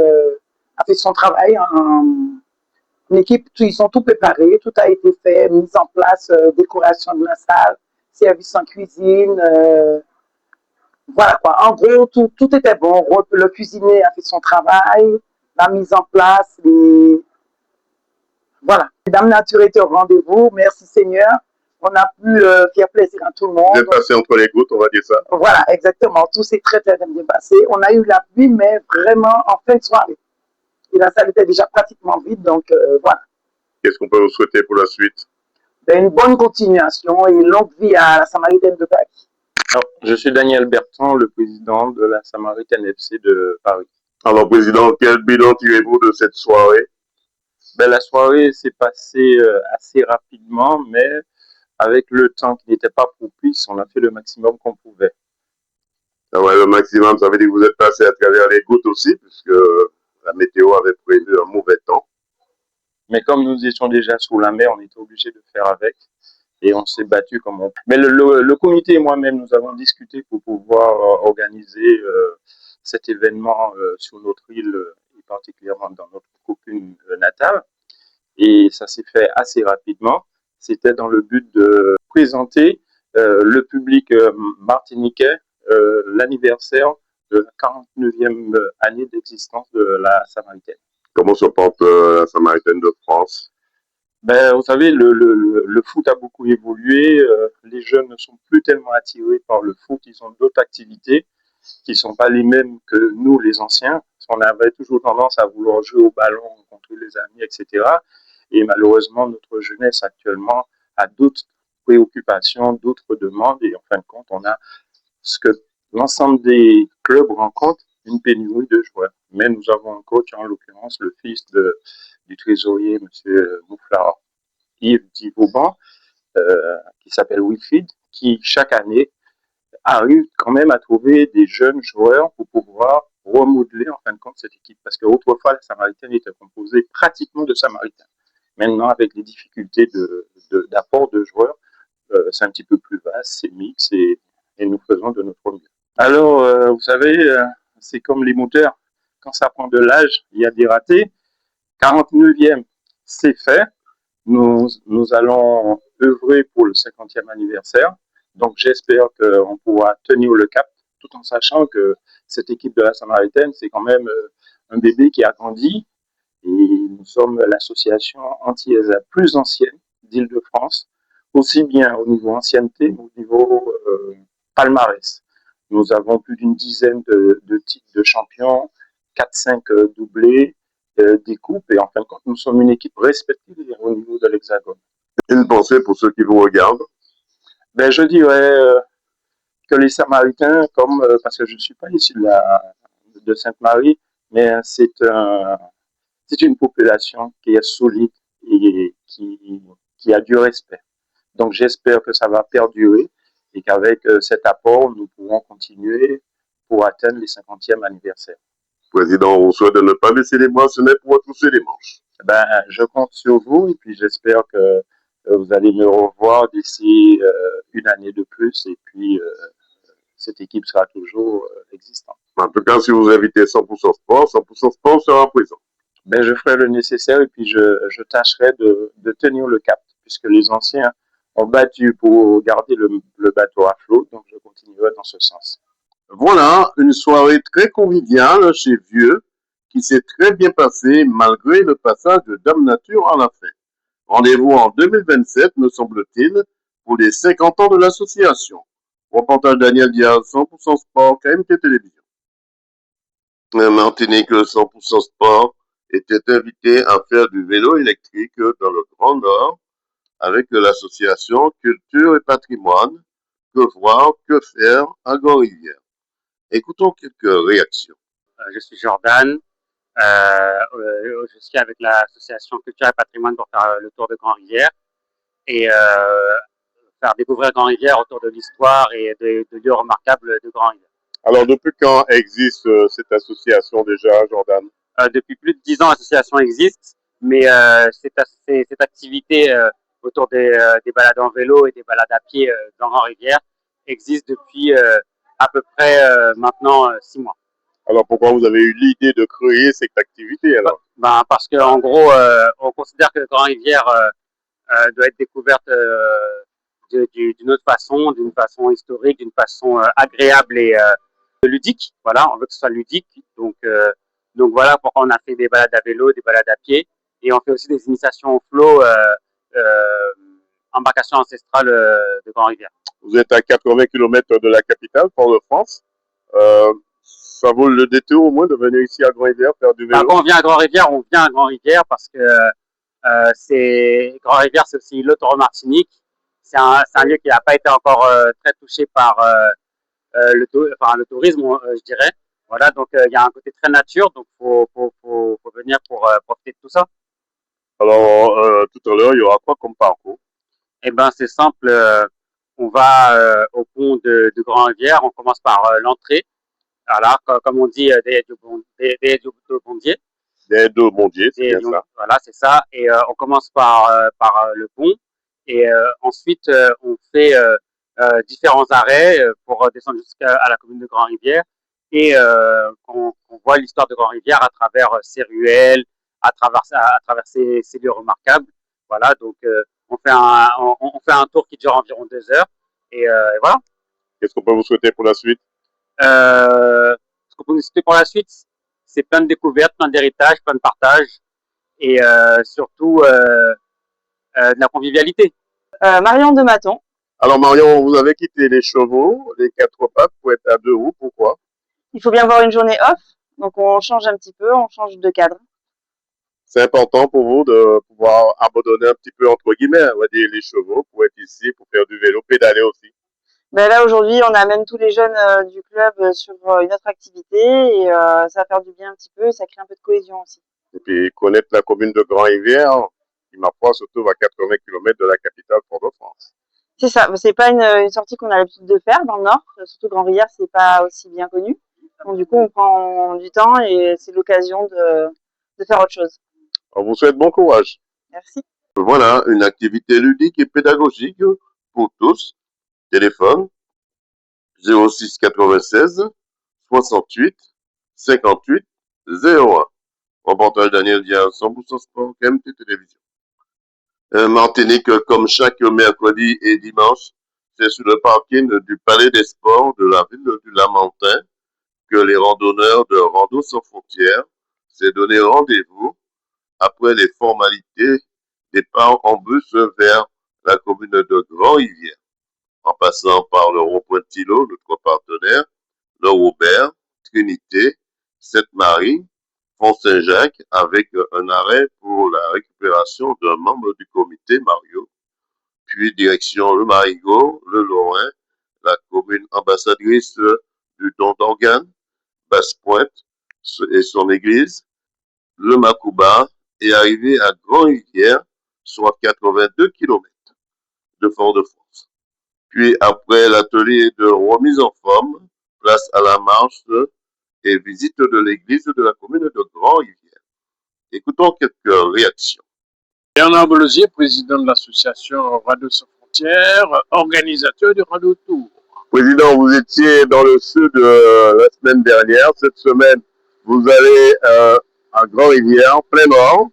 Speaker 17: a fait son travail. En équipe, ils sont tout préparés, tout a été fait, mise en place, décoration de la salle, service en cuisine. Voilà quoi. En gros, tout était bon. Le cuisinier a fait son travail, la mise en place, voilà. Dame Nature était au rendez-vous. Merci Seigneur. On a pu faire plaisir à tout le monde.
Speaker 2: Vous êtes passé entre les gouttes, on va dire ça.
Speaker 17: Voilà, exactement. Tout s'est très bien passé. On a eu la pluie, mais vraiment en fin de soirée. Et la salle était déjà pratiquement vide, donc voilà.
Speaker 2: Qu'est-ce qu'on peut vous souhaiter pour la suite?
Speaker 17: Une bonne continuation et une longue vie à la Samaritaine de Paris.
Speaker 11: Alors, je suis Daniel Bertrand, le président de la Samaritaine FC de Paris.
Speaker 2: Alors, président, quel bilan tirez-vous de cette soirée?
Speaker 11: La soirée s'est passée assez rapidement, mais avec le temps qui n'était pas propice, on a fait le maximum qu'on pouvait.
Speaker 2: Ah ouais, le maximum, ça veut dire que vous êtes passé à travers les gouttes aussi, puisque la météo avait prévu un mauvais temps.
Speaker 11: Mais comme nous étions déjà sous la mer, on était obligé de faire avec. Et on s'est battu comme on peut. Mais le comité et moi-même, nous avons discuté pour pouvoir organiser cet événement sur notre île, et particulièrement dans notre commune natale. Et ça s'est fait assez rapidement. C'était dans le but de présenter le public martiniquais l'anniversaire de la 49e année d'existence de la Samaritaine.
Speaker 2: Comment se porte la Samaritaine de France?
Speaker 11: Vous savez, le foot a beaucoup évolué. Les jeunes ne sont plus tellement attirés par le foot. Ils ont d'autres activités qui ne sont pas les mêmes que nous, les anciens. On avait toujours tendance à vouloir jouer au ballon, rencontrer les amis, etc. Et malheureusement, notre jeunesse actuellement a d'autres préoccupations, d'autres demandes. Et en fin de compte, on a ce que l'ensemble des clubs rencontrent, une pénurie de joueurs. Mais nous avons un coach, en l'occurrence le fils du trésorier, M. Mouflar Yves Vauban, qui s'appelle Wilfried, qui chaque année arrive quand même à trouver des jeunes joueurs pour pouvoir remodeler en fin de compte cette équipe. Parce qu'autrefois, la Samaritaine était composée pratiquement de Samaritains. Maintenant, avec les difficultés d'apport de joueurs, c'est un petit peu plus vaste, c'est mix et nous faisons de notre mieux. Alors, vous savez, c'est comme les moteurs. Quand ça prend de l'âge, il y a des ratés. 49e, c'est fait. Nous allons œuvrer pour le 50e anniversaire. Donc, j'espère qu'on pourra tenir le cap, tout en sachant que cette équipe de la Samaritaine, c'est quand même un bébé qui a grandi. Et nous sommes l'association anti-ESA plus ancienne d'Île-de-France, aussi bien au niveau ancienneté, au niveau palmarès. Nous avons plus d'une dizaine de titres de champions, 4-5 doublés, des coupes, et en fin de compte, nous sommes une équipe respectée au niveau de l'Hexagone.
Speaker 2: Une pensée pour ceux qui vous regardent?
Speaker 11: Je dirais que les Samaritains, parce que je ne suis pas issu de Sainte-Marie, mais c'est une population qui est solide et qui a du respect. Donc j'espère que ça va perdurer et qu'avec cet apport, nous pourrons continuer pour atteindre les 50e anniversaires.
Speaker 2: Président, on souhaite de ne pas baisser les bras, ce n'est pour retrousser les manches.
Speaker 11: Je compte sur vous et puis j'espère que vous allez me revoir d'ici une année de plus et puis cette équipe sera toujours existante.
Speaker 2: En tout cas, si vous invitez 100% Sport sera présent.
Speaker 11: Je ferai le nécessaire et puis je tâcherai de tenir le cap puisque les anciens ont battu pour garder le bateau à flot, donc je continuerai dans ce sens.
Speaker 2: Voilà, une soirée très conviviale chez Vieux. qui s'est très bien passé malgré le passage de Dame Nature à la fin. Rendez-vous en 2027, me semble-t-il, pour les 50 ans de l'association. Reportage Daniel Diaz, 100% Sport, KMT Télévision. Martinique 100% Sport était invité à faire du vélo électrique dans le Grand Nord avec l'association Culture et Patrimoine. Que voir, que faire à Grand-Rivière. Écoutons quelques réactions.
Speaker 18: Je suis Jordan. Je suis avec l'association Culture et Patrimoine pour faire le tour de Grand-Rivière et faire découvrir Grand-Rivière autour de l'histoire et de lieux remarquables de Grand-Rivière.
Speaker 2: Alors, depuis quand existe cette association déjà, Jordan?
Speaker 18: Depuis plus de 10 ans, l'association existe, mais cette activité autour des balades en vélo et des balades à pied dans Grand-Rivière existe depuis à peu près maintenant 6 mois.
Speaker 2: Alors, pourquoi vous avez eu l'idée de créer cette activité alors?
Speaker 18: Parce qu'en gros, on considère que Grand-Rivière doit être découverte d'une autre façon, d'une façon historique, d'une façon agréable et ludique. Voilà, on veut que ce soit ludique. Donc voilà pourquoi on a fait des balades à vélo, des balades à pied. Et on fait aussi des initiations au flot, embarcation ancestrale de Grand-Rivière.
Speaker 2: Vous êtes à 80 km de la capitale, Port-de-France. Ça vaut le détour au moins de venir ici à Grand-Rivière faire du vélo?
Speaker 18: Quand on vient à Grand-Rivière, on vient à Grand-Rivière parce que Grand-Rivière, c'est aussi l'autre Martinique. C'est un lieu qui n'a pas été encore très touché par le tourisme, je dirais. Voilà, donc il y a un côté très nature, donc faut venir pour profiter de tout ça.
Speaker 2: Alors, tout à l'heure, il y aura quoi comme parcours?
Speaker 18: Eh ben, c'est simple. On va au pont de Grand-Rivière. On commence par l'entrée. Voilà, comme on dit, des Bondier.
Speaker 2: Des deux Bondier, c'est bien ça.
Speaker 18: Voilà, c'est ça. Et on commence par le pont. Et ensuite, on fait différents arrêts pour descendre jusqu'à la commune de Grand-Rivière. Et on voit l'histoire de Grand-Rivière à travers ses ruelles, à travers ses lieux remarquables. Voilà, donc on fait un tour qui dure environ 2 heures. Et voilà.
Speaker 2: Qu'est-ce qu'on peut vous souhaiter pour la suite?
Speaker 18: Ce qu'on peut vous souhaiter pour la suite, c'est plein de découvertes, plein d'héritages, plein de partages et surtout de la convivialité.
Speaker 7: Marion de Maton.
Speaker 2: Alors Marion, vous avez quitté les chevaux, les 4 pattes pour être à 2 roues, pourquoi?
Speaker 7: Il faut bien avoir une journée off, donc on change un petit peu, on change de cadre.
Speaker 2: C'est important pour vous de pouvoir abandonner un petit peu, entre guillemets, on va dire, les chevaux pour être ici, pour faire du vélo, pédaler aussi.
Speaker 7: Ben là, aujourd'hui, on amène tous les jeunes du club sur une autre activité et ça va faire du bien un petit peu et ça crée un peu de cohésion aussi.
Speaker 2: Et puis connaître la commune de Grand-Rivière, qui ma foi se trouve à 80 km de la capitale Port-de-France.
Speaker 7: C'est ça, c'est pas une sortie qu'on a l'habitude de faire dans le Nord, surtout Grand-Rivière, c'est pas aussi bien connu. Donc du coup, on prend du temps et c'est l'occasion de faire autre chose.
Speaker 2: On vous souhaite bon courage.
Speaker 7: Merci.
Speaker 2: Voilà, une activité ludique et pédagogique pour tous. Téléphone 06 96 68 58 01. Reportage Daniel Diaz, 100% Sport, KMT Télévision. Martinique, comme chaque mercredi et dimanche, c'est sur le parking du Palais des Sports de la ville du Lamentin que les randonneurs de Rando sans frontières s'est donné rendez-vous après les formalités départ en bus vers la commune de Grand-Rivière, en passant par le rond-point de Thilo, notre partenaire, le Robert, Trinité, Sainte-Marie, Font-Saint-Jacques, avec un arrêt pour la récupération d'un membre du comité, Mario, puis direction le Marigot, le Lorrain, la commune ambassadrice du don d'organes, Basse-Pointe et son église, le Macouba, et arrivé à Grand-Rivière, soit 82 km de Fort-de-France. Puis après l'atelier de remise en forme, place à la marche et visite de l'église de la commune de Grand-Rivière. Écoutons quelques réactions.
Speaker 19: Bernard Bolosier, président de l'association Rando sans frontières, organisateur du Rando Tour.
Speaker 2: Président, vous étiez dans le sud la semaine dernière. Cette semaine, vous allez à Grand-Rivière, plein nord.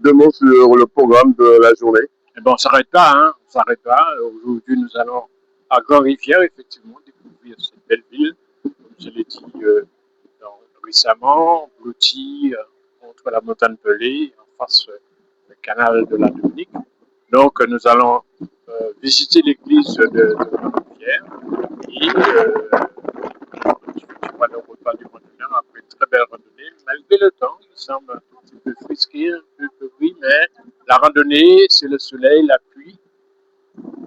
Speaker 2: 2 mots sur le programme de la journée.
Speaker 19: Eh ben, on s'arrête pas, hein. On s'arrête pas. Aujourd'hui, nous allons à Grand-Rivière, effectivement, découvrir cette belle ville. Comme je l'ai dit récemment, blottie, la montagne Pelée, en face du canal de la Dominique. Donc nous allons visiter l'église de Pierre et je vois le repas du randonneur après une très belle randonnée. Malgré le temps, il semble un petit peu frisqué, un peu gris, mais la randonnée, c'est le soleil, la pluie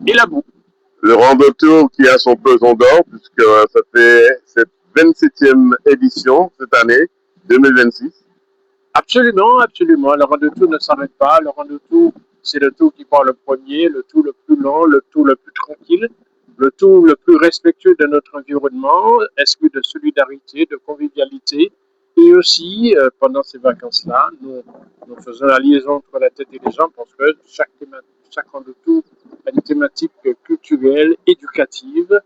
Speaker 19: et la boue.
Speaker 2: Le rando-tour qui a son pesant d'or, puisque ça fait cette 27e édition cette année, 2026.
Speaker 19: Absolument, absolument. Le rando-tour ne s'arrête pas. Le rando-tour, c'est le tour qui part le premier, le tour le plus long, le tour le plus tranquille, le tour le plus respectueux de notre environnement, esprit de solidarité, de convivialité. Et aussi, pendant ces vacances-là, nous faisons la liaison entre la tête et les jambes parce que chaque rando-tour a une thématique culturelle, éducative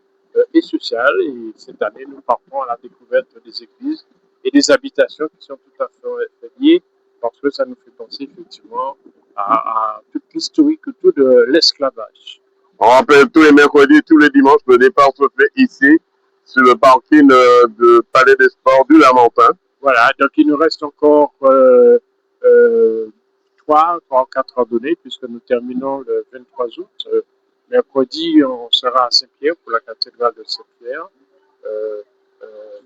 Speaker 19: et sociale. Et cette année, nous partons à la découverte des églises et des habitations qui sont tout à fait liées parce que ça nous fait penser effectivement à toute l'historique autour de l'esclavage.
Speaker 2: On rappelle tous les mercredis, tous les dimanches, le départ se fait ici, sur le parking de Palais des Sports du Lamentin.
Speaker 19: Voilà, donc il nous reste encore 3 ou 4 randonnées puisque nous terminons le 23 août. Mercredi, on sera à Saint-Pierre pour la cathédrale de Saint-Pierre.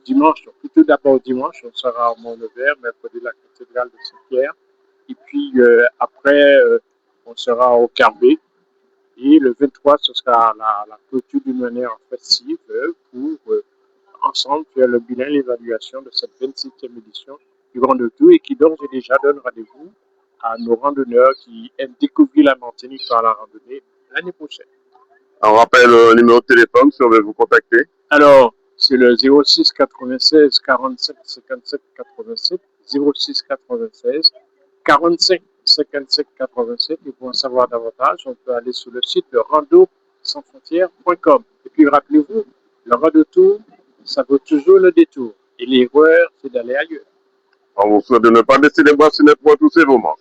Speaker 19: Dimanche, donc plutôt d'abord dimanche, on sera à Mont-Nevers, mercredi la cathédrale de Saint-Pierre. Et puis après, on sera au Carbet. Et le 23, ce sera la clôture d'une manière festive pour ensemble faire le bilan et l'évaluation de cette 27e édition du Rando-Tour et qui d'ores et déjà donne rendez-vous à nos randonneurs qui aiment découvrir la Martinique par la randonnée l'année prochaine.
Speaker 2: On rappelle le numéro de téléphone si on veut vous contacter.
Speaker 19: Alors, c'est le 06 96 47 57 87, 06 96 45 57 87. Et pour en savoir davantage, on peut aller sur le site de rando-sans-frontières.com. Et puis rappelez-vous, le rando-tour, ça vaut toujours le détour. Et l'erreur, c'est d'aller ailleurs.
Speaker 2: On vous souhaite de ne pas baisser les bras sur les poids tous ces moments.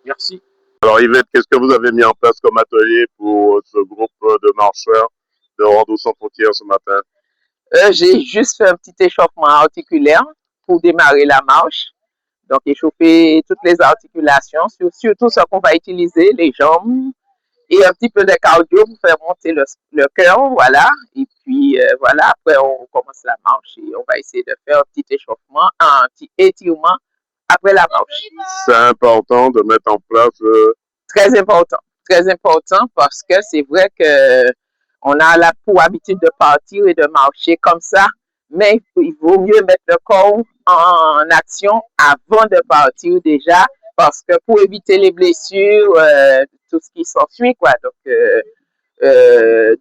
Speaker 19: Merci.
Speaker 2: Alors Yvette, qu'est-ce que vous avez mis en place comme atelier pour ce groupe de marcheurs de Rando Sans Frontières ce matin?
Speaker 3: J'ai juste fait un petit échauffement articulaire pour démarrer la marche. Donc, échauffer toutes les articulations, surtout ce qu'on va utiliser, les jambes, et un petit peu de cardio pour faire monter le cœur, voilà. Et puis, voilà, après, on commence la marche et on va essayer de faire un petit échauffement, un petit étirement après la marche.
Speaker 2: C'est important de mettre en place...
Speaker 3: Très important parce que c'est vrai que on a pour habitude de partir et de marcher comme ça, mais il vaut mieux mettre le corps en action avant de partir déjà, parce que pour éviter les blessures, tout ce qui s'ensuit, quoi. Donc,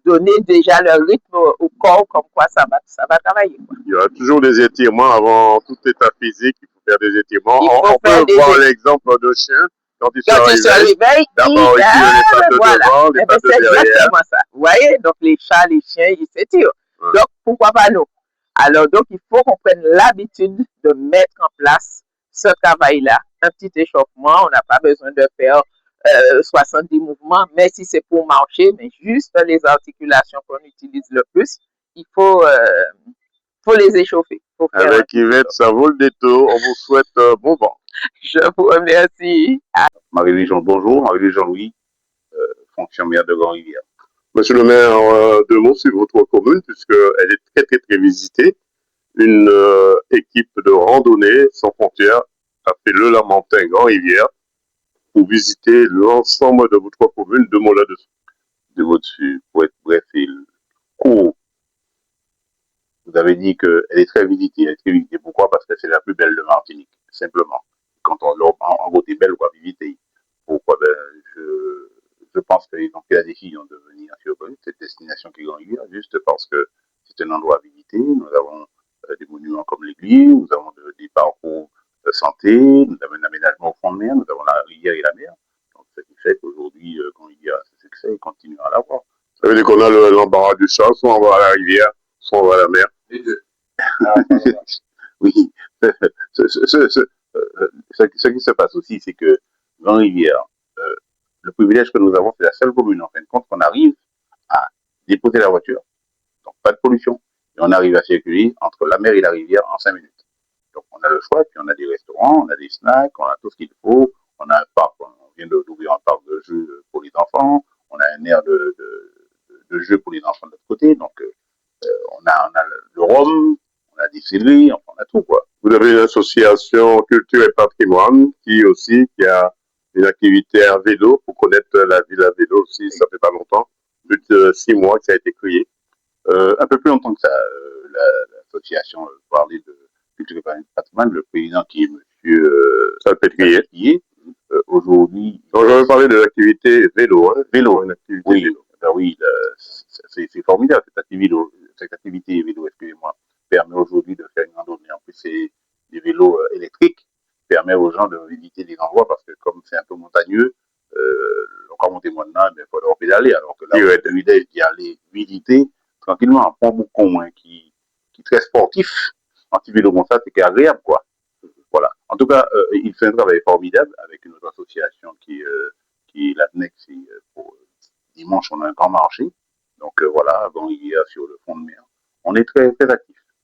Speaker 3: donner déjà le rythme au corps, comme quoi ça va travailler, quoi.
Speaker 2: Il y a toujours des étirements avant tout état physique, il faut faire des étirements. On peut voir l'exemple de chien. Quand il se réveille, d'abord il tire les pattes de devant, les pattes de derrière.
Speaker 3: C'est exactement ça. Vous voyez, donc les chats, les chiens, ils s'étirent. Ouais. Donc, pourquoi pas nous? Alors, donc, il faut qu'on prenne l'habitude de mettre en place ce travail-là. Un petit échauffement, on n'a pas besoin de faire 70 mouvements, mais si c'est pour marcher, mais juste les articulations qu'on utilise le plus, il faut les échauffer.
Speaker 2: Avec Yvette, ça vaut le détour. On vous souhaite bon vent.
Speaker 3: Je vous remercie.
Speaker 9: Marie-Louis Jean, bonjour. Marie-Louis Jean-Louis, fonctionnaire de Grand-Rivière.
Speaker 2: Monsieur le maire, deux mots sur votre commune, puisqu'elle est très, très visitée. Une équipe de randonnée sans frontières a fait le Lamentin Grand-Rivière pour visiter l'ensemble de votre commune. Deux mots là-dessus.
Speaker 9: De votre dessus, pour être bref et court. Vous avez dit qu'elle est très visitée. Elle est très visitée. Pourquoi? Parce que c'est la plus belle de Martinique, simplement. Quand on vote belle, on va visiter. Pourquoi? Je pense qu'ils ont pris la décision de venir sur cette destination qui est Grand-Rivière, juste parce que c'est un endroit à visiter. Nous avons des monuments comme l'église, nous avons des parcours de santé, nous avons un aménagement au fond de mer, nous avons la rivière et la mer. Donc, ce qui fait qu'aujourd'hui, Grand-Rivière a ce succès et continuera à l'avoir.
Speaker 2: Ça veut dire qu'on a l'embarras du choix, soit on va à la rivière, soit on va à la mer.
Speaker 9: Les deux. Oui. Ce qui se passe aussi, c'est que Grand-Rivière, le privilège que nous avons, c'est la seule commune, en fin de compte, qu'on arrive à déposer la voiture. Donc, pas de pollution. Et on arrive à circuler entre la mer et la rivière en 5 minutes. Donc on a le choix, puis on a des restaurants, on a des snacks, on a tout ce qu'il faut, on a un parc, on vient d'ouvrir un parc de jeux pour les enfants, on a un aire de jeux pour les enfants de l'autre côté, donc on a le rhum, on a des céleri, enfin, on a tout quoi.
Speaker 2: Vous avez une association culture et patrimoine qui a une activité à vélo pour connaître la ville à vélo aussi, ça fait pas longtemps, plus de 6 mois que ça a été créé.
Speaker 9: Un peu plus longtemps que ça, l'association parlait de culture et patrimoine, le président qui est monsieur Salpêtrier, aujourd'hui.
Speaker 2: Donc j'avais parlé de l'activité vélo, hein.
Speaker 9: Vélo,
Speaker 2: une activité
Speaker 9: oui,
Speaker 2: vélo.
Speaker 9: ben oui, c'est formidable cette activité vélo, excusez-moi, permet aujourd'hui de faire une randonnée. En plus, c'est des vélos électriques, permet aux gens de visiter des endroits parce que comme c'est un peu montagneux, encore monter maintenant, il faudra pédaler. Alors que là, il y a l'idée d'y aller visiter tranquillement, un pont beaucoup qui est très sportif, anti-vélo comme ça, c'est agréable, quoi. Voilà. En tout cas, il fait un travail formidable avec une autre association qui est l'ADNEC, pour dimanche, on a un grand marché. Donc voilà, bon, il est sur le fond de mer. On est très, très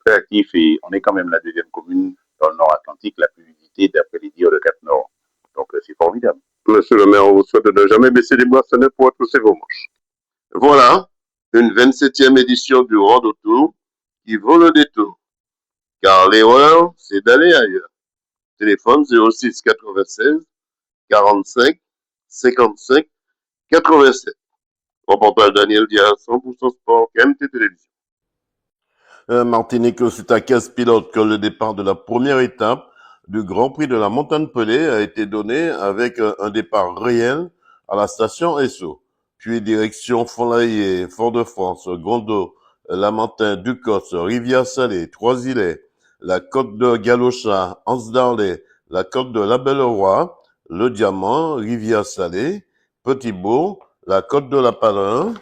Speaker 9: actif et on est quand même la deuxième commune dans le Nord-Atlantique la plus visitée d'après les dires de Cap-Nord. Donc c'est formidable.
Speaker 2: Monsieur le maire, on vous souhaite de ne jamais baisser les boissonnets pour retrousser vos manches. Voilà, une 27e édition du Rando Tour qui vaut le détour. Car l'erreur, c'est d'aller ailleurs. Téléphone 06 96 45 55 87. Reportage Daniel Diaz, 100% sport, KMT Télévision.
Speaker 12: Martinique, c'est à 15 pilotes que le départ de la première étape du Grand Prix de la Montagne Pelée a été donné avec un départ réel à la station Esso. Puis direction Font-Laillé, Fort-de-France, Gondo, Lamentin, Ducos, Rivière-Salée, Trois-Îlets, la côte de Galochat, Anse-d'Arlet, la côte de la Belle-Roi, Le Diamant, Rivière-Salée, Petit-Bourg, la côte de la Palin,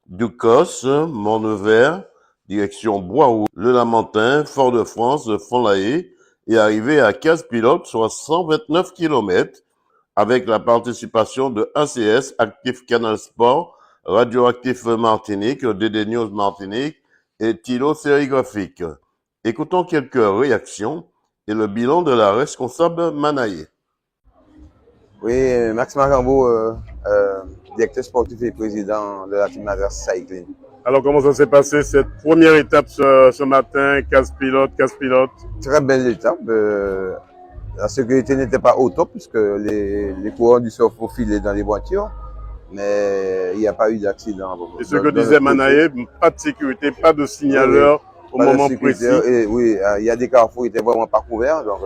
Speaker 12: Ducos, Mont-Nevers, direction Bois-Rouge, Le Lamentin, Fort-de-France, Font-Laillé, et arrivé à 15 pilotes, soit 129 km, avec la participation de ACS, Actif Canal Sport, Radioactif Martinique, DD News Martinique et Tilo Sérigraphique. Écoutons quelques réactions et le bilan de la responsable Manaï.
Speaker 20: Oui, Max Marambo, directeur sportif et président de la Team Adverse Cycling.
Speaker 12: Alors, comment ça s'est passé cette première étape ce matin, 15 pilotes?
Speaker 20: Très belle étape. La sécurité n'était pas au top puisque les coureurs du surf filaient dans les voitures, mais il n'y a pas eu d'accident.
Speaker 12: Et ce que disait Manaï, pas de sécurité, pas de signaleur au moment précis.
Speaker 20: Et oui, il y a des carrefours qui n'étaient vraiment pas couverts. Donc,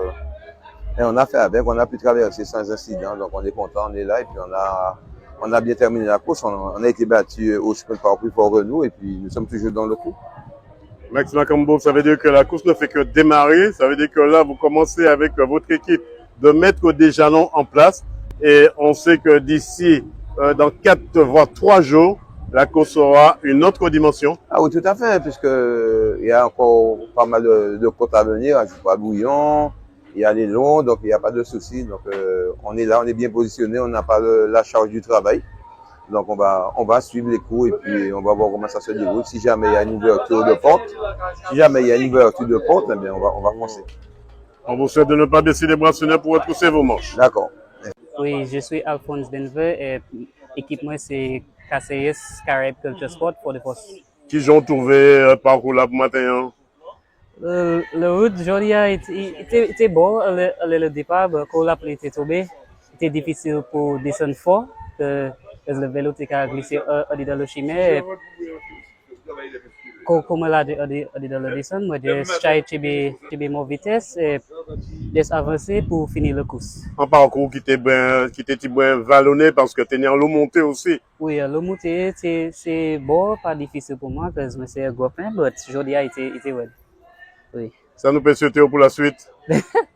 Speaker 20: et on a fait avec, on a pu traverser sans incident. Donc on est content, on est là et puis on a bien terminé la course. On a été battu au sprint par plus fort que nous et puis nous sommes toujours dans le coup.
Speaker 12: Max Macambo, ça veut dire que la course ne fait que démarrer. Ça veut dire que là, vous commencez avec votre équipe de mettre des jalons en place. Et on sait que d'ici, dans 4 voire 3 jours, la course aura une autre dimension.
Speaker 20: Ah oui, tout à fait, puisque il y a encore pas mal de côtes à venir. À Bouillon, il y a les longs, donc il n'y a pas de souci. Donc on est là, on est bien positionné, on n'a pas la charge du travail. Donc on va suivre les coups et puis on va voir comment ça se déroule. Si jamais il y a une ouverture de porte, eh bien, on va foncer.
Speaker 12: On vous souhaite de ne pas baisser les bracelets pour retrousser vos manches.
Speaker 20: D'accord.
Speaker 21: Oui, je suis Alphonse Denver et l'équipe moi c'est KCS Carib Culture Sport pour Fort-de-France.
Speaker 12: Qui ont trouvé parcours là pour matin?
Speaker 21: Le route aujourd'hui était bon, le départ, quand la pluie était tombée, c'était difficile pour descendre fort, le vélo était glissé dans le chemin. Comme là, dans le descente, moi j'ai essayé de mon vitesse et d'avancer pour finir la course.
Speaker 12: Un parcours qui était bien vallonné parce que tu es en l'eau montée aussi.
Speaker 21: Oui, l'eau montée, c'est bon, pas difficile pour moi parce que c'est un gros pain, mais aujourd'hui a été well. Oui.
Speaker 12: Ça nous peut souhaiter pour la suite.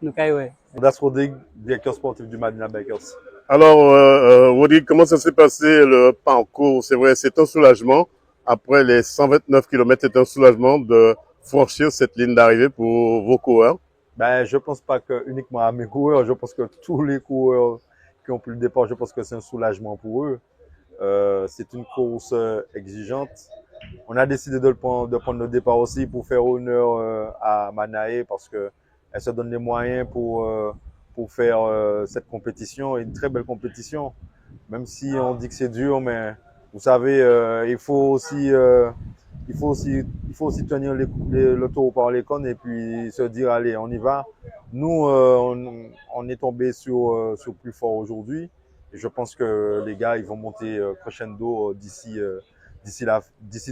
Speaker 21: Nous ouais.
Speaker 22: Das Rodrigue, directeur sportif du Madina Bikers.
Speaker 12: Alors, Rodrigue, comment ça s'est passé le parcours? C'est vrai, c'est un soulagement. Après les 129 km, c'est un soulagement de franchir cette ligne d'arrivée pour vos coureurs.
Speaker 22: Ben, je pense pas que uniquement à mes coureurs, je pense que tous les coureurs qui ont pris le départ, je pense que c'est un soulagement pour eux. C'est une course exigeante. On a décidé de prendre le départ aussi pour faire honneur à Manaï parce que elle se donne les moyens pour faire cette compétition, une très belle compétition. Même si on dit que c'est dur, mais vous savez, il faut aussi tenir le taureau par les cornes et puis se dire allez, on y va. Nous, on est tombé sur plus fort aujourd'hui et je pense que les gars ils vont monter crescendo d'ici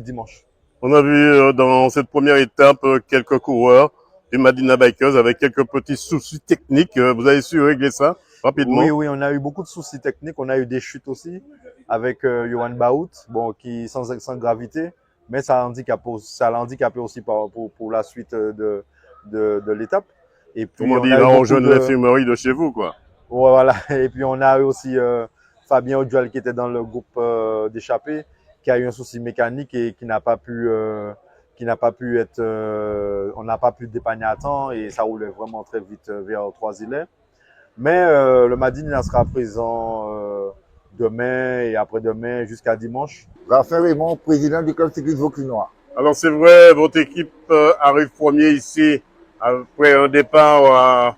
Speaker 22: dimanche.
Speaker 2: On a vu dans cette première étape quelques coureurs du Madina Bikers avec quelques petits soucis techniques. Vous avez su régler ça rapidement?
Speaker 22: Oui, on a eu beaucoup de soucis techniques. On a eu des chutes aussi avec Johan Baout, bon, qui sans gravité, mais ça l'a handicapé aussi pour la suite de l'étape. Et puis
Speaker 2: on dit là, on joue de l'infirmerie de chez vous, quoi.
Speaker 22: Voilà. Et puis on a eu aussi Fabien Odual qui était dans le groupe d'échappés, qui a eu un souci mécanique et qui n'a pas pu être, on n'a pas pu dépanner à temps et ça roulait vraiment très vite vers Trois-Îlets. Mais le Madina sera présent demain et après-demain jusqu'à dimanche.
Speaker 4: Raphaël Raymond, président du club cycliste Vauclinois.
Speaker 2: Alors c'est vrai, votre équipe arrive premier ici après un départ.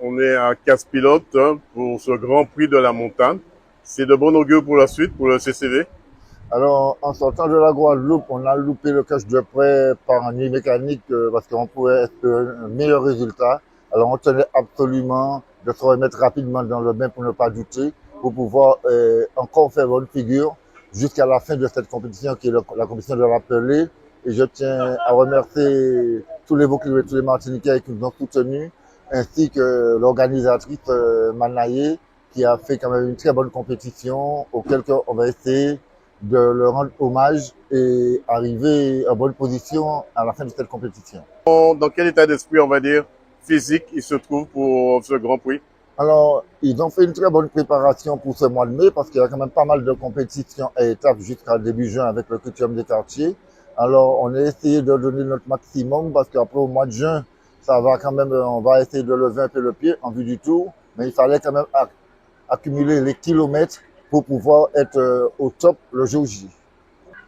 Speaker 2: On est à 15 pilotes pour ce Grand Prix de la montagne. C'est de bon augure pour la suite, pour le CCV?
Speaker 4: Alors, en sortant de la Guadeloupe, on a loupé le cache de près par un nid mécanique parce qu'on pouvait espérer un meilleur résultat. Alors, on tenait absolument de se remettre rapidement dans le bain pour ne pas douter, pour pouvoir encore faire bonne figure jusqu'à la fin de cette compétition qui est la compétition de l'appelé. Et je tiens à remercier tous les Vauclinois et tous les Martiniquais qui nous ont soutenus, ainsi que l'organisatrice Manaye qui a fait quand même une très bonne compétition auquel on va essayer de leur rendre hommage et arriver en bonne position à la fin de cette compétition.
Speaker 2: Dans quel état d'esprit, on va dire, physique il se trouve pour ce Grand Prix?
Speaker 4: Alors, ils ont fait une très bonne préparation pour ce mois de mai parce qu'il y a quand même pas mal de compétitions et étapes jusqu'à début juin avec le Critérium des quartiers. Alors, on a essayé de donner notre maximum parce qu'après au mois de juin, ça va quand même, on va essayer de lever un peu le pied en vue du tour, mais il fallait quand même accumuler les kilomètres pour pouvoir être au top le jour J.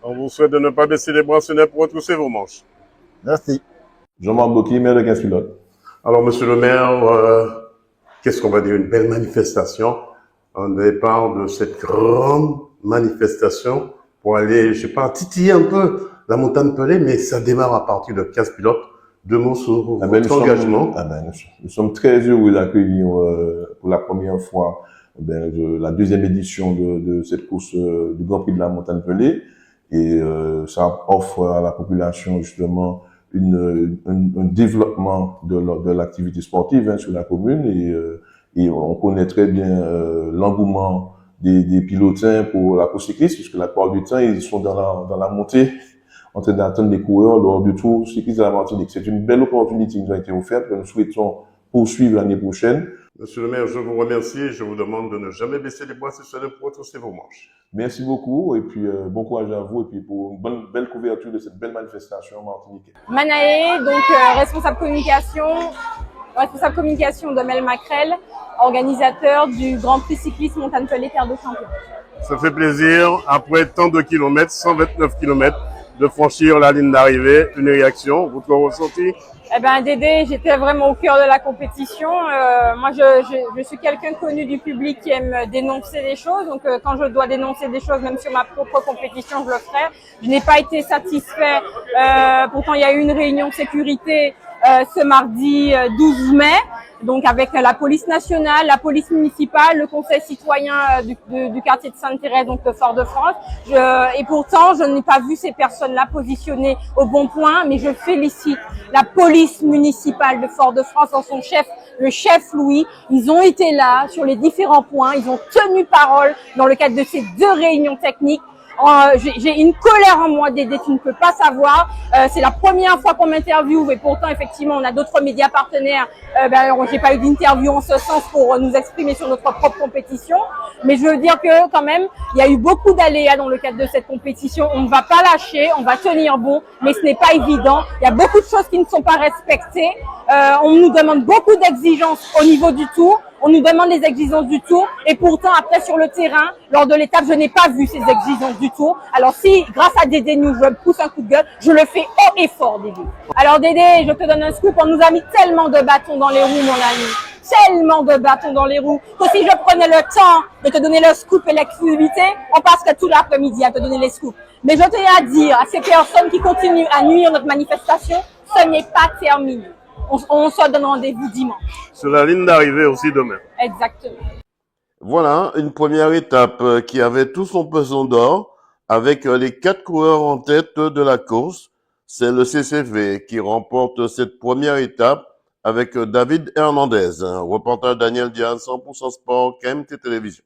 Speaker 2: On vous souhaite de ne pas baisser les bras, ce n'est pour retrousser vos manches.
Speaker 4: Merci.
Speaker 12: Jean-Marc Bocquier, maire de 15 pilotes.
Speaker 2: Alors, monsieur le maire, qu'est-ce qu'on va dire? Une belle manifestation. On départ de cette grande manifestation pour aller, je sais pas, titiller un peu la montagne Pelée, mais ça démarre à partir de 15 pilotes. Deux mots sur votre engagement.
Speaker 12: Nous sommes très heureux d'accueillir pour la première fois la deuxième édition de cette course du Grand Prix de la montagne Pelée. Et ça offre à la population justement un développement de l'activité sportive sur la commune et on connaît très bien l'engouement des pilotins pour la course cycliste puisque la plupart du temps ils sont dans la montée en train d'attendre les coureurs lors du Tour cycliste de la Martinique. C'est une belle opportunité qui nous a été offerte que nous souhaitons poursuivre l'année prochaine.
Speaker 2: Monsieur le maire, je vous remercie et je vous demande de ne jamais baisser les bras si ce n'est pour retrousser vos manches.
Speaker 12: Merci beaucoup et puis bon courage à vous et puis pour une belle couverture de cette belle manifestation martiniquaise.
Speaker 5: Manaé, donc responsable communication de Mel Macrel, organisateur du Grand Prix cycliste Montagne Pelée Terre de Champion.
Speaker 2: Ça fait plaisir, après tant de kilomètres, 129 kilomètres, de franchir la ligne d'arrivée. Une réaction, votre ressenti?
Speaker 5: Eh ben Dédé, j'étais vraiment au cœur de la compétition. Moi, je suis quelqu'un connu du public qui aime dénoncer des choses. Donc, quand je dois dénoncer des choses, même sur ma propre compétition, je le ferai. Je n'ai pas été satisfait. Pourtant, il y a eu une réunion de sécurité ce mardi 12 mai. Donc avec la police nationale, la police municipale, le conseil citoyen du quartier de Sainte-Thérèse, donc de Fort-de-France. Et pourtant, je n'ai pas vu ces personnes-là positionnées au bon point, mais je félicite la police municipale de Fort-de-France en son chef, le chef Louis. Ils ont été là sur les différents points, ils ont tenu parole dans le cadre de ces deux réunions techniques. J'ai une colère en moi, Dédé, tu ne peux pas savoir. C'est la première fois qu'on m'interviewe et pourtant, effectivement, on a d'autres médias partenaires. J'ai pas eu d'interview en ce sens pour nous exprimer sur notre propre compétition. Mais je veux dire que, quand même, il y a eu beaucoup d'aléas dans le cadre de cette compétition. On ne va pas lâcher, on va tenir bon, mais ce n'est pas évident. Il y a beaucoup de choses qui ne sont pas respectées. On nous demande beaucoup d'exigences au niveau du tour. On nous demande les exigences du tour et pourtant après sur le terrain, lors de l'étape, je n'ai pas vu ces exigences du tour. Alors si grâce à Dédé News, je pousse un coup de gueule, je le fais haut et fort, Dédé. Alors Dédé, je te donne un scoop, on nous a mis tellement de bâtons dans les roues, mon ami. Tellement de bâtons dans les roues que si je prenais le temps de te donner le scoop et l'exclusivité, on passerait tout l'après-midi à te donner les scoops. Mais je tiens à dire à ces personnes qui continuent à nuire notre manifestation, ce n'est pas terminé. On se donne rendez-vous dimanche.
Speaker 12: Sur la ligne d'arrivée aussi demain.
Speaker 5: Exactement.
Speaker 12: Voilà, une première étape qui avait tout son pesant d'or avec les 4 coureurs en tête de la course. C'est le CCV qui remporte cette première étape avec David Hernandez. Reportage Daniel Diaz, 100% Sport, KMT Télévision.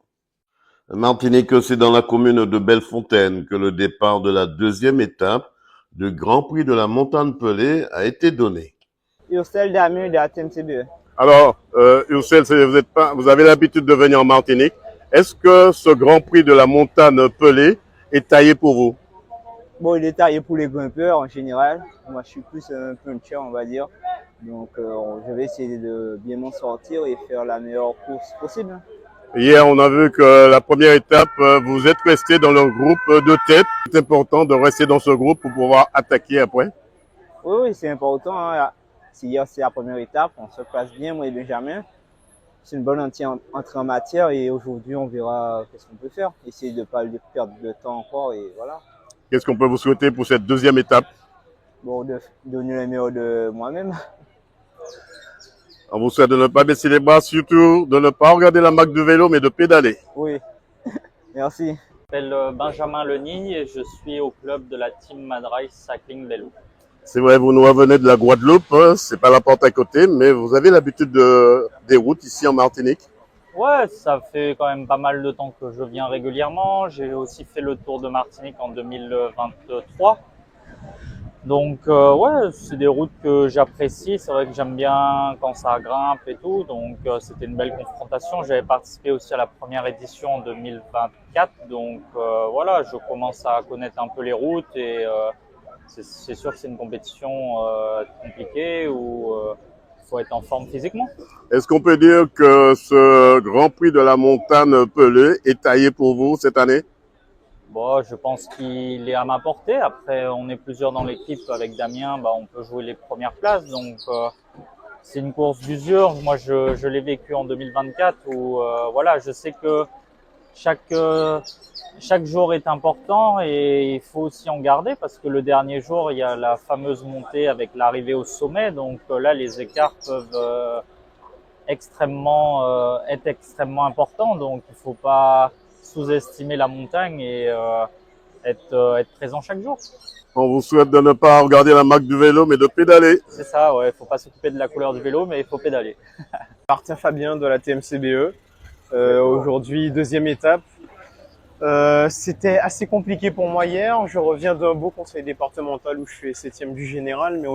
Speaker 12: Martinique, c'est dans la commune de Bellefontaine que le départ de la deuxième étape du Grand Prix de la Montagne Pelée a été donné.
Speaker 3: Ursel Damur de la TMCBE.
Speaker 12: Alors, Ursel, vous avez l'habitude de venir en Martinique. Est-ce que ce Grand Prix de la Montagne Pelée est taillé pour vous?
Speaker 3: Bon, il est taillé pour les grimpeurs en général. Moi, je suis plus un puncher, on va dire. Donc, je vais essayer de bien m'en sortir et faire la meilleure course possible.
Speaker 12: Hier, on a vu que la première étape, vous êtes resté dans le groupe de tête. C'est important de rester dans ce groupe pour pouvoir attaquer après.
Speaker 3: Oui, c'est important. Hein. Si hier, c'est la première étape, on se passe bien, moi et Benjamin. C'est une bonne entrée en matière et aujourd'hui, on verra qu'est-ce qu'on peut faire. Essayer de ne pas perdre de temps encore et voilà.
Speaker 12: Qu'est-ce qu'on peut vous souhaiter pour cette deuxième étape?
Speaker 3: Bon, de donner le meilleur de moi-même.
Speaker 12: On vous souhaite de ne pas baisser les bras, surtout de ne pas regarder la marque du vélo, mais de pédaler.
Speaker 3: Oui, merci.
Speaker 6: Je m'appelle Benjamin Lenigne et je suis au club de la Team Madrai Cycling Vélo.
Speaker 12: C'est vrai, vous nous revenez de la Guadeloupe, hein, c'est pas la porte à côté, mais vous avez l'habitude des routes ici en Martinique?
Speaker 6: Ouais, ça fait quand même pas mal de temps que je viens régulièrement. J'ai aussi fait le Tour de Martinique en 2023. Donc ouais, c'est des routes que j'apprécie. C'est vrai que j'aime bien quand ça grimpe et tout. Donc c'était une belle confrontation. J'avais participé aussi à la première édition en 2024. Donc voilà, je commence à connaître un peu les routes et c'est sûr que c'est une compétition compliquée où faut être en forme physiquement.
Speaker 12: Est-ce qu'on peut dire que ce Grand Prix de la Montagne Pelée est taillé pour vous cette année?
Speaker 6: Bon, je pense qu'il est à ma portée. Après, on est plusieurs dans l'équipe. Avec Damien, on peut jouer les premières places. Donc, c'est une course d'usure. Moi, je l'ai vécu en 2024 où, voilà, je sais que chaque jour est important et il faut aussi en garder parce que le dernier jour, il y a la fameuse montée avec l'arrivée au sommet. Donc là, les écarts peuvent être extrêmement importants. Donc, il faut pas sous-estimer la montagne et être présent chaque jour.
Speaker 12: On vous souhaite de ne pas regarder la marque du vélo, mais de pédaler.
Speaker 6: C'est ça, ouais. Faut pas s'occuper de la couleur du vélo, mais il faut pédaler.
Speaker 8: Martin Fabien de la TMCBE. Aujourd'hui, deuxième étape. C'était assez compliqué pour moi hier. Je reviens d'un beau conseil départemental où je fais 7e du général, mais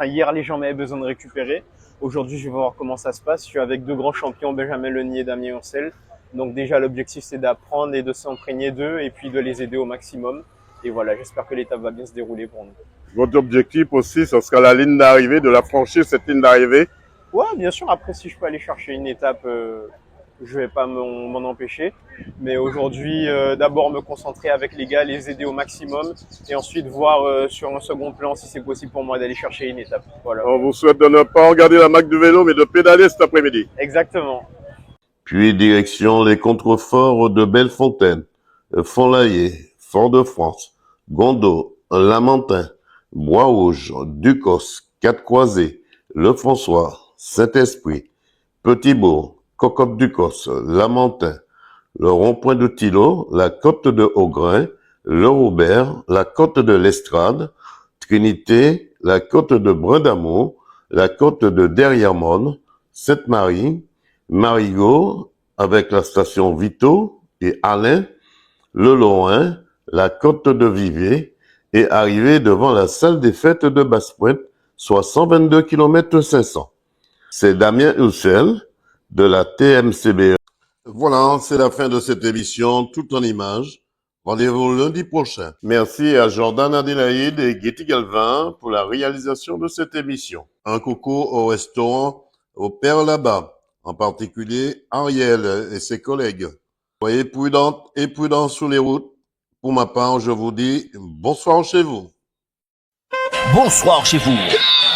Speaker 8: hier, les gens avaient besoin de récupérer. Aujourd'hui, je vais voir comment ça se passe. Je suis avec deux grands champions, Benjamin Lenigne et Damien Ursel. Donc déjà, l'objectif, c'est d'apprendre et de s'imprégner d'eux et puis de les aider au maximum. Et voilà, j'espère que l'étape va bien se dérouler pour nous.
Speaker 12: Votre objectif aussi, ce sera la ligne d'arrivée, de la franchir, cette ligne d'arrivée?
Speaker 8: Ouais, bien sûr. Après, si je peux aller chercher une étape, je vais pas m'en empêcher. Mais aujourd'hui, d'abord me concentrer avec les gars, les aider au maximum. Et ensuite, voir sur un second plan si c'est possible pour moi d'aller chercher une étape. Voilà.
Speaker 12: On vous souhaite de ne pas regarder la marque du vélo, mais de pédaler cet après-midi.
Speaker 8: Exactement.
Speaker 12: Puis direction les contreforts de Bellefontaine, Font-Laillé, Fort-de-France, Gondot, Lamentin, Bois-Rouge, Ducos, Quatre-Croisés, Le François, Saint-Esprit, Petit-Bourg, Cocotte-Ducos, Lamentin, le rond-point de Thillot, la côte de Haugrain, le Robert, la côte de l'Estrade, Trinité, la côte de Brin-d'Amour, la côte de Derrière-Monne, Sainte-Marie, Marigot, avec la station Vito et Alain, le Loin, la côte de Vivier et arrivé devant la salle des fêtes de Basse-Pointe, soit 122 km 500. C'est Damien Ursel de la TMCBE. Voilà, c'est la fin de cette émission, tout en images. Rendez-vous lundi prochain. Merci à Jordan Adélaïde et Getty Galvin pour la réalisation de cette émission. Un coucou au restaurant au Père là-bas, en particulier Ariel et ses collègues. Soyez prudentes et prudents sur les routes. Pour ma part, je vous dis bonsoir chez vous.
Speaker 1: Bonsoir chez vous.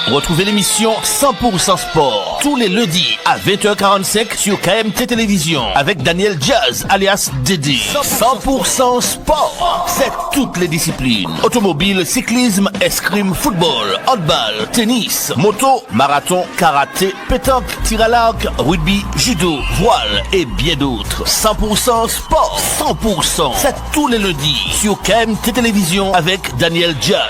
Speaker 1: Retrouvez l'émission 100% Sport tous les lundis à 20h45 sur KMT Télévision avec Daniel Jazz alias Didi. 100% Sport, c'est toutes les disciplines. Automobile, cyclisme, escrime, football, handball, tennis, moto, marathon, karaté, pétanque, tir à l'arc, rugby, judo, voile et bien d'autres. 100% Sport, 100%, c'est tous les lundis sur KMT Télévision avec Daniel Jazz.